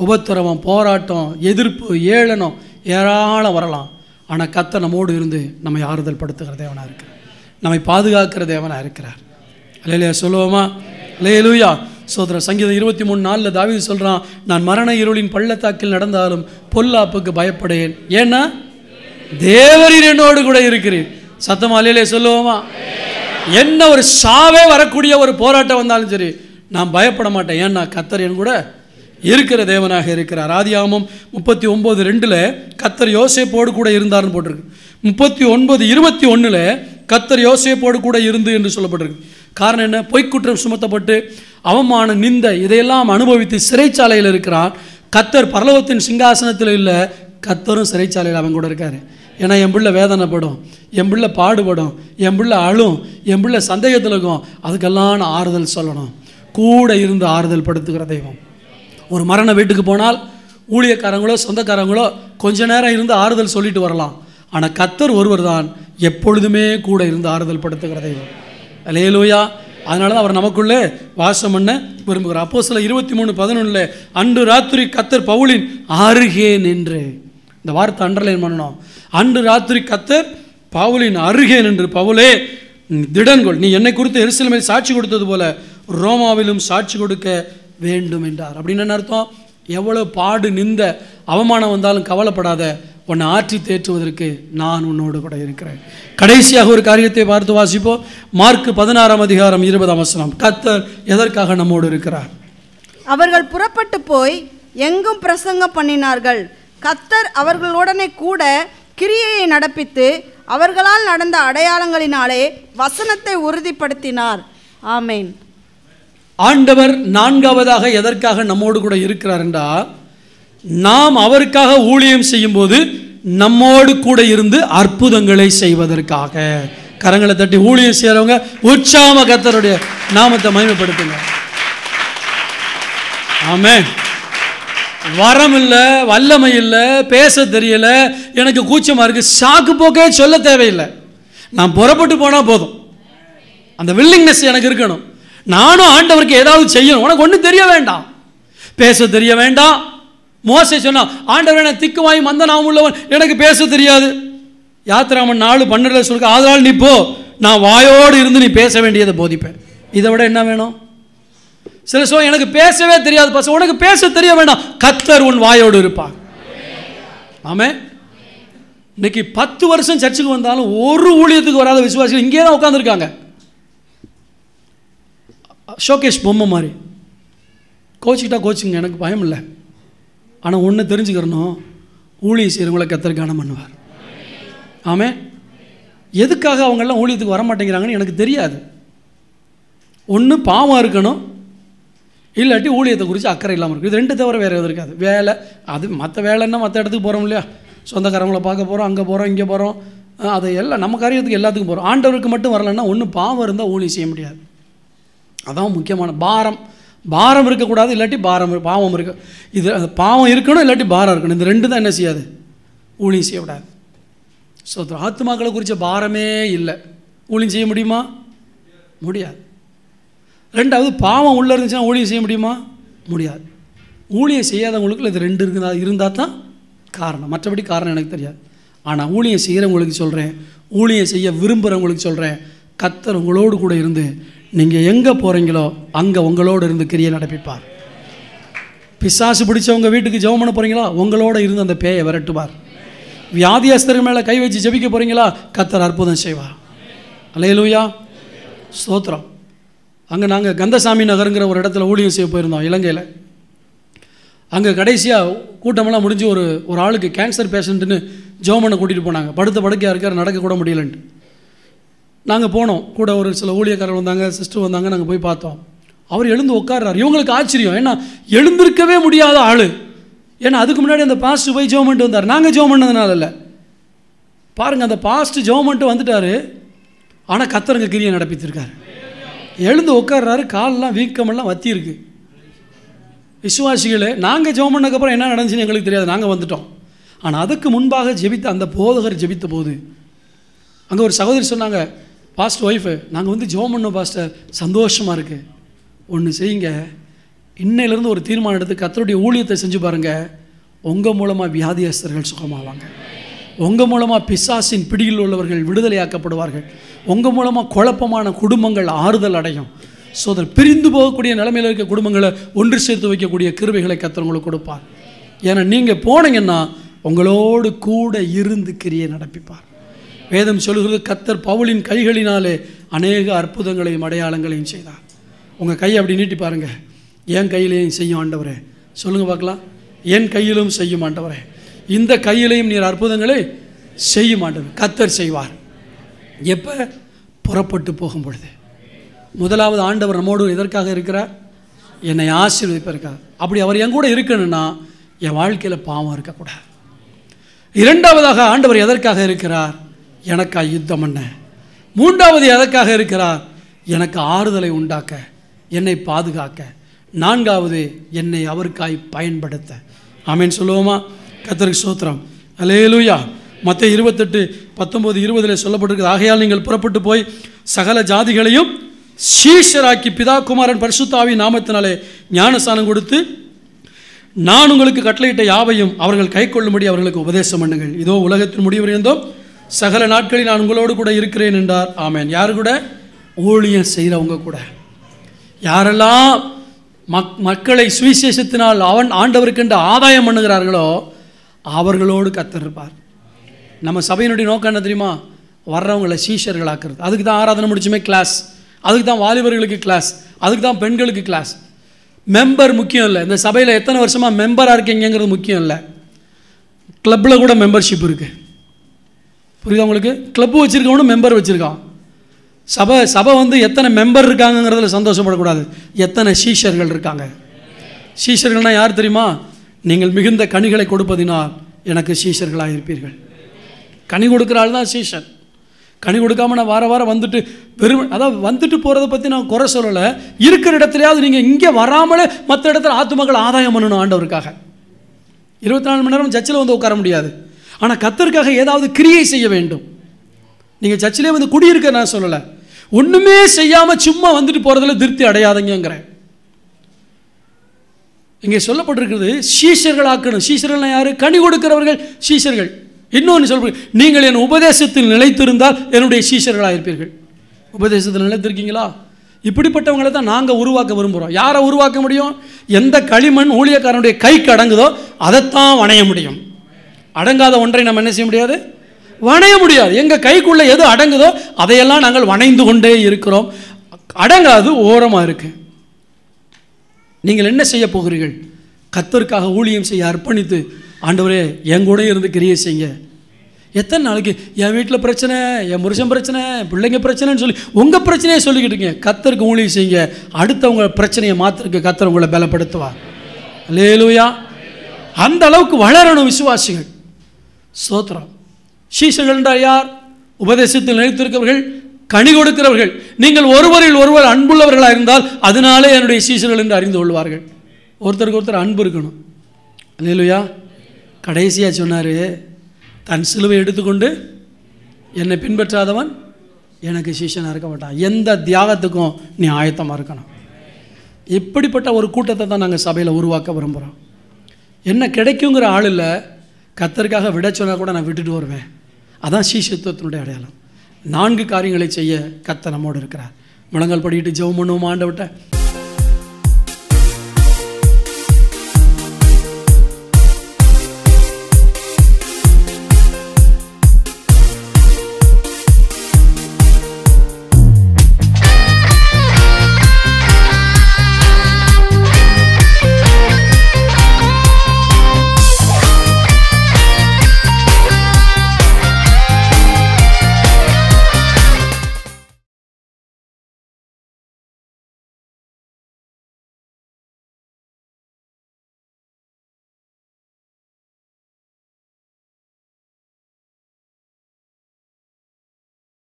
உபத்திரவம், போராட்டம், எதிர்ப்பு, ஏளனம் ஏராளம் வரலாம். ஆனால் கர்த்தர் நம்மோடு இருந்து நம்மை ஆறுதல் படுத்துகிற தேவனாக இருக்கிறார், நம்மை பாதுகாக்கிற தேவனாக இருக்கிறார். அல்லேலூயா சொல்லுவோமா? அல்லேலூயா. சோதர சங்கீதம் 23:4 தாவீது சொல்கிறான், நான் மரண இருளின் பள்ளத்தாக்கில் நடந்தாலும் பொல்லாப்புக்கு பயப்படேன், ஏன்னா தேவரீர் என்னோடு கூட இருக்கிறீர். சத்தமா அல்லேலூயா சொல்லுவோமா? என்ன ஒரு சாவே வரக்கூடிய ஒரு போராட்டம் வந்தாலும் சரி நான் பயப்பட மாட்டேன், ஏன்னா கர்த்தர் என் கூட இருக்கிற தேவனாக இருக்கிறார். ஆதியாகமம் 39:2 கர்த்தர் யோசேப்போடு கூட இருந்தார்னு போட்டிருக்கு. 39:21 கர்த்தர் யோசேப்போடு கூட இருந்து என்று சொல்லப்பட்டிருக்கு. காரணம் என்ன? பொய்க்குற்றம் சுமத்தப்பட்டு அவமான நிந்த இதையெல்லாம் அனுபவித்து சிறைச்சாலையில் இருக்கிறான். கர்த்தர் பரலோகத்தின் சிங்காசனத்தில் இல்லை, கர்த்தரும் சிறைச்சாலையில் அவன் கூட இருக்காரு. ஏன்னா என் பிள்ளை வேதனைப்படும், என் பிள்ளை பாடுபடும், என் பிள்ளை அழும், என் பிள்ளை சந்தேகத்தில் இருக்கும், அதுக்கெல்லாம் நான் ஆறுதல் சொல்லணும். கூட இருந்து ஆறுதல் படுத்துகிற தெய்வம். ஒரு மரண வீட்டுக்கு போனால் ஊழியக்காரங்களோ சொந்தக்காரங்களோ கொஞ்ச நேரம் இருந்து ஆறுதல் சொல்லிட்டு வரலாம். ஆனால் கர்த்தர் ஒருவர் தான் எப்பொழுதுமே கூட இருந்து ஆறுதல் படுத்துகிற தெய்வம். அல்லேலூயா. அதனால தான் அவர் நமக்குள்ளே வாசம் பண்ண விரும்புகிறார். அப்போஸ்தலர் 23:11 அன்று ராத்திரி கர்த்தர் பவுலின் அருகே நின்று, இந்த வார்த்தை அண்டர்லைன் பண்ணணும். அன்று ராத்திரி கர்த்தர் பவுலின் அருகே நின்று, பவுலே திடன்கொள், நீ என்னை குறித்து எருசலேமில் சாட்சி கொடுத்தது போல ரோமாவிலும் சாட்சி கொடுக்க வேண்டும் என்றார். அப்படின்னு என்ன அர்த்தம்? எவ்வளோ பாடு நிந்த அவமானம் வந்தாலும் கவலைப்படாத, உன்னை ஆற்றி தேற்றுவதற்கு நான் உன்னோடு கூட இருக்கிறேன். கடைசியாக ஒரு காரியத்தை பார்த்து வாசிப்போம். மார்க் 16 அதிகாரம் 20 வசனம். கர்த்தர் எதற்காக நம்மோடு இருக்கிறார்? அவர்கள் புறப்பட்டு போய் எங்கும் பிரசங்கம் பண்ணினார்கள். கர்த்தர் அவர்களுடனே கூட கிரியையை நடப்பித்து அவர்களால் நடந்த அடையாளங்களினாலே வசனத்தை உறுதிப்படுத்தினார். ஆமேன். ஆண்டவர் 4வதாக எதற்காக நம்மோடு கூட இருக்கிறார் என்றால், நாம் அவருக்காக ஊழியம் செய்யும் போது நம்மோடு கூட இருந்து அற்புதங்களை செய்வதற்காக. கரங்களை தட்டி ஊழியம் செய்யறவங்க உற்சாகமா கர்த்தருடைய நாமத்தை மகிமைப்படுத்துங்க. ஆமென். வரம் இல்லை, வல்லமை இல்லை, பேச தெரியல, எனக்கு கூச்சமா இருக்கு, சாக்கு போக்கே சொல்ல தேவையில்லை. நான் புறப்பட்டு போனா போதும். அந்த வில்லிங்னஸ் எனக்கு இருக்கணும். நானும் ஆண்டவருக்கு ஏதாவது செய்யணும். உனக்கு ஒன்றும் தெரிய வேண்டாம், பேச தெரிய வேண்டாம். மோசே சொன்னா, ஆண்டவர் என்ன திக்குவாய் மந்த நாம் உள்ளவன், எனக்கு பேச தெரியாது. யாத்திராமன் 4:12 சொல்லுங்க, அதனால் நீ போ, நான் வாயோடு இருந்து நீ பேச வேண்டியதை போதிப்பேன். இதை விட என்ன வேணும்? சில சொல்ல எனக்கு பேசவே தெரியாது பசங்க, உனக்கு பேச தெரிய வேண்டாம், கர்த்தர் உன் வாயோடு இருப்பார். ஆமே. இன்னைக்கு 10 வருஷம் சர்ச்சுக்கு வந்தாலும் ஒரு ஊழியத்துக்கு வராத விசுவாசிகள் இங்கே தான் உட்காந்துருக்காங்க. ஷோகேஷ் பொம்மை மாதிரி. கோச்சிக்கிட்டா கோச்சிங்க, எனக்கு பயம் இல்லை. ஆனால் ஒன்று தெரிஞ்சுக்கிறணும், ஊழியம் செய்கிறவங்களை கர்த்தர் கனம் பண்ணுவார். ஆமே. எதுக்காக அவங்கெல்லாம் ஊழியத்துக்கு வர மாட்டேங்கிறாங்கன்னு எனக்கு தெரியாது. ஒன்று பாவம் இருக்கணும், இல்லாட்டி ஊழியத்தை குறித்து அக்கறை இல்லாமல் இருக்குது. இது 2 தவிர வேறு எதுவும் இருக்காது. வேலை அது மற்ற வேலைன்னா மற்ற இடத்துக்கு போகிறோம் இல்லையா, சொந்தக்காரங்களை பார்க்க போகிறோம், அங்கே போகிறோம், இங்கே போகிறோம், அது எல்லாம் நம்ம காரியத்துக்கு எல்லாத்துக்கும் போகிறோம். ஆண்டவருக்கு மட்டும் வரலைன்னா ஒன்று பாவம் இருந்தால் ஊழியம் செய்ய முடியாது. அதான் முக்கியமான பாரம் இருக்கக்கூடாது, இல்லாட்டி பாவம் இருக்க. இது அந்த பாவம் இருக்கணும், இல்லாட்டி பாரம் இருக்கணும். இந்த 2 தான் என்ன செய்யாது, ஊழியம் செய்ய விடாது. ஸோ ஆத்துமாக்களை குறித்த பாரமே இல்லை, ஊழியம் செய்ய முடியுமா? முடியாது. 2வது பாவம் உள்ளே இருந்துச்சுன்னா ஊழியம் செய்ய முடியுமா? முடியாது. ஊழியம் செய்யாதவங்களுக்கு இது 2 இருந்தால் தான் காரணம், மற்றபடி காரணம் எனக்கு தெரியாது. ஆனால் ஊழியம் செய்கிறவங்களுக்கு சொல்கிறேன், ஊழியம் செய்ய விரும்புகிறவங்களுக்கு சொல்கிறேன், கர்த்தர் உங்களோடு கூட இருந்து நீங்கள் எங்கே போகிறீங்களோ அங்கே உங்களோடு இருந்து கிரியை நடப்பிப்பார். பிசாசு பிடிச்சவங்க வீட்டுக்கு ஜெபம் பண்ண போகிறீங்களா, உங்களோட இருந்து அந்த பேயை விரட்டுவார். வியாதியஸ்தர்கள் மேலே கை வச்சு ஜெபிக்க போகிறீங்களா, கர்த்தர் அற்புதம் செய்வார். அல்லேலூயா, ஸ்தோத்திரம். அங்கே நாங்கள் கந்தசாமி நகருங்கிற ஒரு இடத்துல ஊழியம் செய்ய போயிருந்தோம் இலங்கையில். அங்கே கடைசியாக கூட்டமெல்லாம் முடிஞ்சு ஒரு ஆளுக்கு கேன்சர் பேஷண்ட்டுன்னு ஜெபம் பண்ண கூட்டிகிட்டு போனாங்க. படுத்த படுக்கையாக இருக்கார், நடக்கக்கூட முடியலன்ட்டு. நாங்கள் போனோம், கூட ஒரு சில ஊழியக்காரர்கள் வந்தாங்க, சிஸ்டர் வந்தாங்க. நாங்கள் போய் பார்த்தோம். அவர் எழுந்து உட்கார்றார். இவங்களுக்கு ஆச்சரியம், ஏன்னா எழுந்திருக்கவே முடியாத ஆள். ஏன்னா அதுக்கு முன்னாடி அந்த பாஸ்ட் போய் ஜெபம் பண்ணிட்டு வந்தார், நாங்கள் ஜெபம் பண்ணதுனால இல்லை. பாருங்கள், அந்த பாஸ்ட் ஜெபம் பண்ணிட்டு வந்துட்டார், ஆனால் கர்த்தர் கிரியை நடப்பித்திருக்காரு. எழுந்து உட்கார்றாரு, காலெல்லாம் வீக்கமெல்லாம் வத்தி இருக்கு. விசுவாசிகளே, நாங்கள் ஜெபம் பண்ணதுக்கப்புறம் என்ன நடந்துச்சுன்னு எங்களுக்கு தெரியாது, நாங்கள் வந்துட்டோம். ஆனால் அதுக்கு முன்பாக ஜெபித்த அந்த போதகர் ஜெபித்த போது அங்கே ஒரு சகோதரி சொன்னாங்க, பாஸ்ட் ஒய்ஃபு, நாங்கள் வந்து ஜெபம் பண்ணோம் பாஸ்டர், சந்தோஷமாக இருக்குது. ஒன்று செய்யுங்க, இன்னையிலேருந்து ஒரு தீர்மானம் எடுத்து கர்த்தருடைய ஊழியத்தை செஞ்சு பாருங்கள், உங்கள் மூலமாக வியாதியஸ்தர்கள் சுகமாவாங்க, உங்கள் மூலமாக பிசாசின் பிடியில் உள்ளவர்கள் விடுதலையாக்கப்படுவார்கள், உங்கள் மூலமாக குழப்பமான குடும்பங்கள் ஆறுதல் அடையும். சோதர் பிரிந்து போகக்கூடிய நிலைமையில் இருக்க குடும்பங்களை ஒன்று சேர்த்து வைக்கக்கூடிய கிருபைகளை கர்த்தர் உங்களுக்கு கொடுப்பார். ஏன்னா நீங்கள் போனீங்கன்னா உங்களோடு கூட இருந்து கிரியை நடப்பிப்பார். வேதம் சொல்லுகிறது, கர்த்தர் பவுலின் கைகளினாலே அநேக அற்புதங்களையும் அடையாளங்களையும் செய்தார். உங்கள் கையை அப்படி நீட்டி பாருங்கள், என் கையிலையும் செய்யும் ஆண்டவரே, சொல்லுங்கள் பார்க்கலாம். என் கையிலும் செய்யும் ஆண்டவரே, இந்த கையிலையும் நீர் அற்புதங்களை செய்யும் ஆண்டவர். கர்த்தர் செய்வார். எப்போ? புறப்பட்டு போகும் பொழுது. முதலாவது ஆண்டவர் நம்மோடு எதற்காக இருக்கிறார்? என்னை ஆசீர்வதிப்பதற்காக. அப்படி அவர் என் கூட இருக்கணும்னா என் வாழ்க்கையில் பாவம் இருக்கக்கூடாது. 2வதாக ஆண்டவர் எதற்காக இருக்கிறார்? எனக்காக யுத்தம் பண்ண. 3வது எதற்காக இருக்கிறார்? எனக்கு ஆறுதலை உண்டாக்க, என்னை பாதுகாக்க. 4வது என்னை அவருக்காய் பயன்படுத்த. ஆமென் சொல்லுவோமா? கர்த்தருக்கு ஸ்தோத்திரம். அல்லேலூயா. மத்தேயு 28:19-20 சொல்லப்பட்டிருக்கு, ஆகையால் நீங்கள் புறப்பட்டு போய் சகல ஜாதிகளையும் சீஷராக்கி பிதா குமாரன் பரிசுத்த ஆவியின் நாமத்தினாலே ஞானஸ்நானம் கொடுத்து நான் உங்களுக்கு கட்டளையிட்ட யாவையும் அவர்கள் கை கொள்ளும்படி அவர்களுக்கு உபதேசம் பண்ணுங்கள். இதோ உலகத்தின் முடிவு இருந்தோம் சகல நாட்களில் நான் உங்களோடு கூட இருக்கிறேன் என்றார். ஆமென். யாரு கூட? ஊழியம் செய்கிறவங்க கூட. யாரெல்லாம் மக்களை சுவிசேஷத்தினால் ஆண்டவருக்கென்று ஆதாயம் பண்ணுகிறார்களோ அவர்களோடு கர்த்தர் இருப்பார். நம்ம சபையினுடைய நோக்கம் என்ன தெரியுமா? வர்றவங்களை சீஷர்கள் ஆக்குறது. அதுக்கு தான் ஆராதனை முடிச்சுமே கிளாஸ், அதுக்கு தான் வாலிபர்களுக்கு கிளாஸ், அதுக்கு தான் பெண்களுக்கு கிளாஸ். மெம்பர் முக்கியம் இல்லை. இந்த சபையில் எத்தனை வருஷமாக மெம்பராக இருக்கீங்கிறது முக்கியம் இல்லை. கிளப்பில் கூட மெம்பர்ஷிப் இருக்குது. புரியுதா உங்களுக்கு? கிளப்பு வச்சுருக்கவனும் மெம்பர் வச்சுருக்கான். சபை வந்து எத்தனை மெம்பர் இருக்காங்கிறதுல சந்தோஷப்படக்கூடாது, எத்தனை சீஷர்கள் இருக்காங்க. சீஷர்கள்னால் யார் தெரியுமா? நீங்கள் மிகுந்த கனிகளை கொடுப்பதினால் எனக்கு சீஷர்களாக இருப்பீர்கள். கனி கொடுக்குறாள் தான் சீஷன். கனி கொடுக்காமல் நான் வார வாரம் வந்துட்டு அதாவது வந்துட்டு போகிறத பற்றி நான் குறை சொல்லலை. இருக்கிற இடத்துலையாவது நீங்கள் இங்கே வராமலே மற்ற இடத்துல ஆத்துமக்கள் ஆதாயம் பண்ணணும் ஆண்டவருக்காக. 24 மணி நேரம் சர்ச்சில் வந்து உட்கார முடியாது. ஆனால் கர்த்தருக்காக ஏதாவது கிரியை செய்ய வேண்டும். நீங்கள் சர்ச்சிலே வந்து குடியிருக்க நான் சொல்லலை, ஒன்றுமே செய்யாமல் சும்மா வந்துட்டு போகிறதுல திருப்தி அடையாதங்கிறேன். இங்கே சொல்லப்பட்டிருக்கிறது சீஷர்கள் ஆக்கணும். சீஷர்கள்னா யார்? கனி கொடுக்கிறவர்கள் சீஷர்கள். இன்னொன்று சொல்ற, நீங்கள் என் உபதேசத்தில் நிலைத்திருந்தால் என்னுடைய சீஷர்களாக இருப்பீர்கள். உபதேசத்தில் நிலைத்திருக்கீங்களா? இப்படிப்பட்டவங்களை தான் நாங்கள் உருவாக்க விரும்புகிறோம். யாரை உருவாக்க முடியும்? எந்த களிமண் ஊழியக்காரனுடைய கைக்கு அடங்குதோ அதைத்தான் வணைய முடியும். அடங்காத ஒன்றை நம்ம என்ன செய்ய முடியாது? வணைய முடியாது. எங்கள் கைக்குள்ளே எது அடங்குதோ அதையெல்லாம் நாங்கள் வணைந்து கொண்டே இருக்கிறோம். அடங்காது, ஓரமாக இருக்கு. நீங்கள் என்ன செய்ய போகிறீர்கள்? கர்த்தருக்காக ஊழியம் செய்ய அர்ப்பணித்து, ஆண்டவரே என் கூட இருந்து கிரியை செய்யுங்க, எத்தனை நாளைக்கு என் வீட்டில் பிரச்சனை, என் புருஷன் பிரச்சனை, பிள்ளைங்க பிரச்சனைன்னு சொல்லி உங்கள் பிரச்சனையை சொல்லிக்கிட்டு இருக்கீங்க. கர்த்தருக்கு ஊழியம் செய்யுங்க. அடுத்தவங்க பிரச்சனையை மாத்திரக்கு கர்த்தர் உங்களை பலப்படுத்துவார். அல்லேலூயா. அந்த அளவுக்கு வளரணும் விசுவாசிகள். ஸ்தோத்திரம். சீஷர்கள் என்றால் யார்? உபதேசத்தில் நிலைத்திருக்கிறவர்கள், கனி கொடுக்கிறவர்கள். நீங்கள் ஒருவரில் ஒருவர் அன்புள்ளவர்களாக இருந்தால் அதனாலே என்னுடைய சீஷர்கள் என்று அறிந்து கொள்வார்கள். ஒருத்தருக்கு ஒருத்தர் அன்பு இருக்கணும். அல்லேலூயா. கடைசியாக சொன்னார், தன் சிலுவை எடுத்துக்கொண்டு என்னை பின்பற்றாதவன் எனக்கு சீஷனாக இருக்க மாட்டான். எந்த தியாகத்துக்கும் நீ ஆயத்தமாக இருக்கணும். இப்படிப்பட்ட ஒரு கூட்டத்தை தான் நாங்கள் சபையில் உருவாக்க விரும்புகிறோம். என்ன கிடைக்குங்கிற ஆள் இல்லை, கர்த்தருக்காக விட சொன்னால் கூட நான் விட்டுட்டு வருவேன். அதான் சீஷத்துவத்தினுடைய அடையாளம். 4 காரியங்களை செய்ய கர்த்தர் நம்மோடு இருக்கிறார். முழங்கால் படிக்கிட்டு ஜெபம் பண்ணுவோம். ஆண்டவர்கிட்ட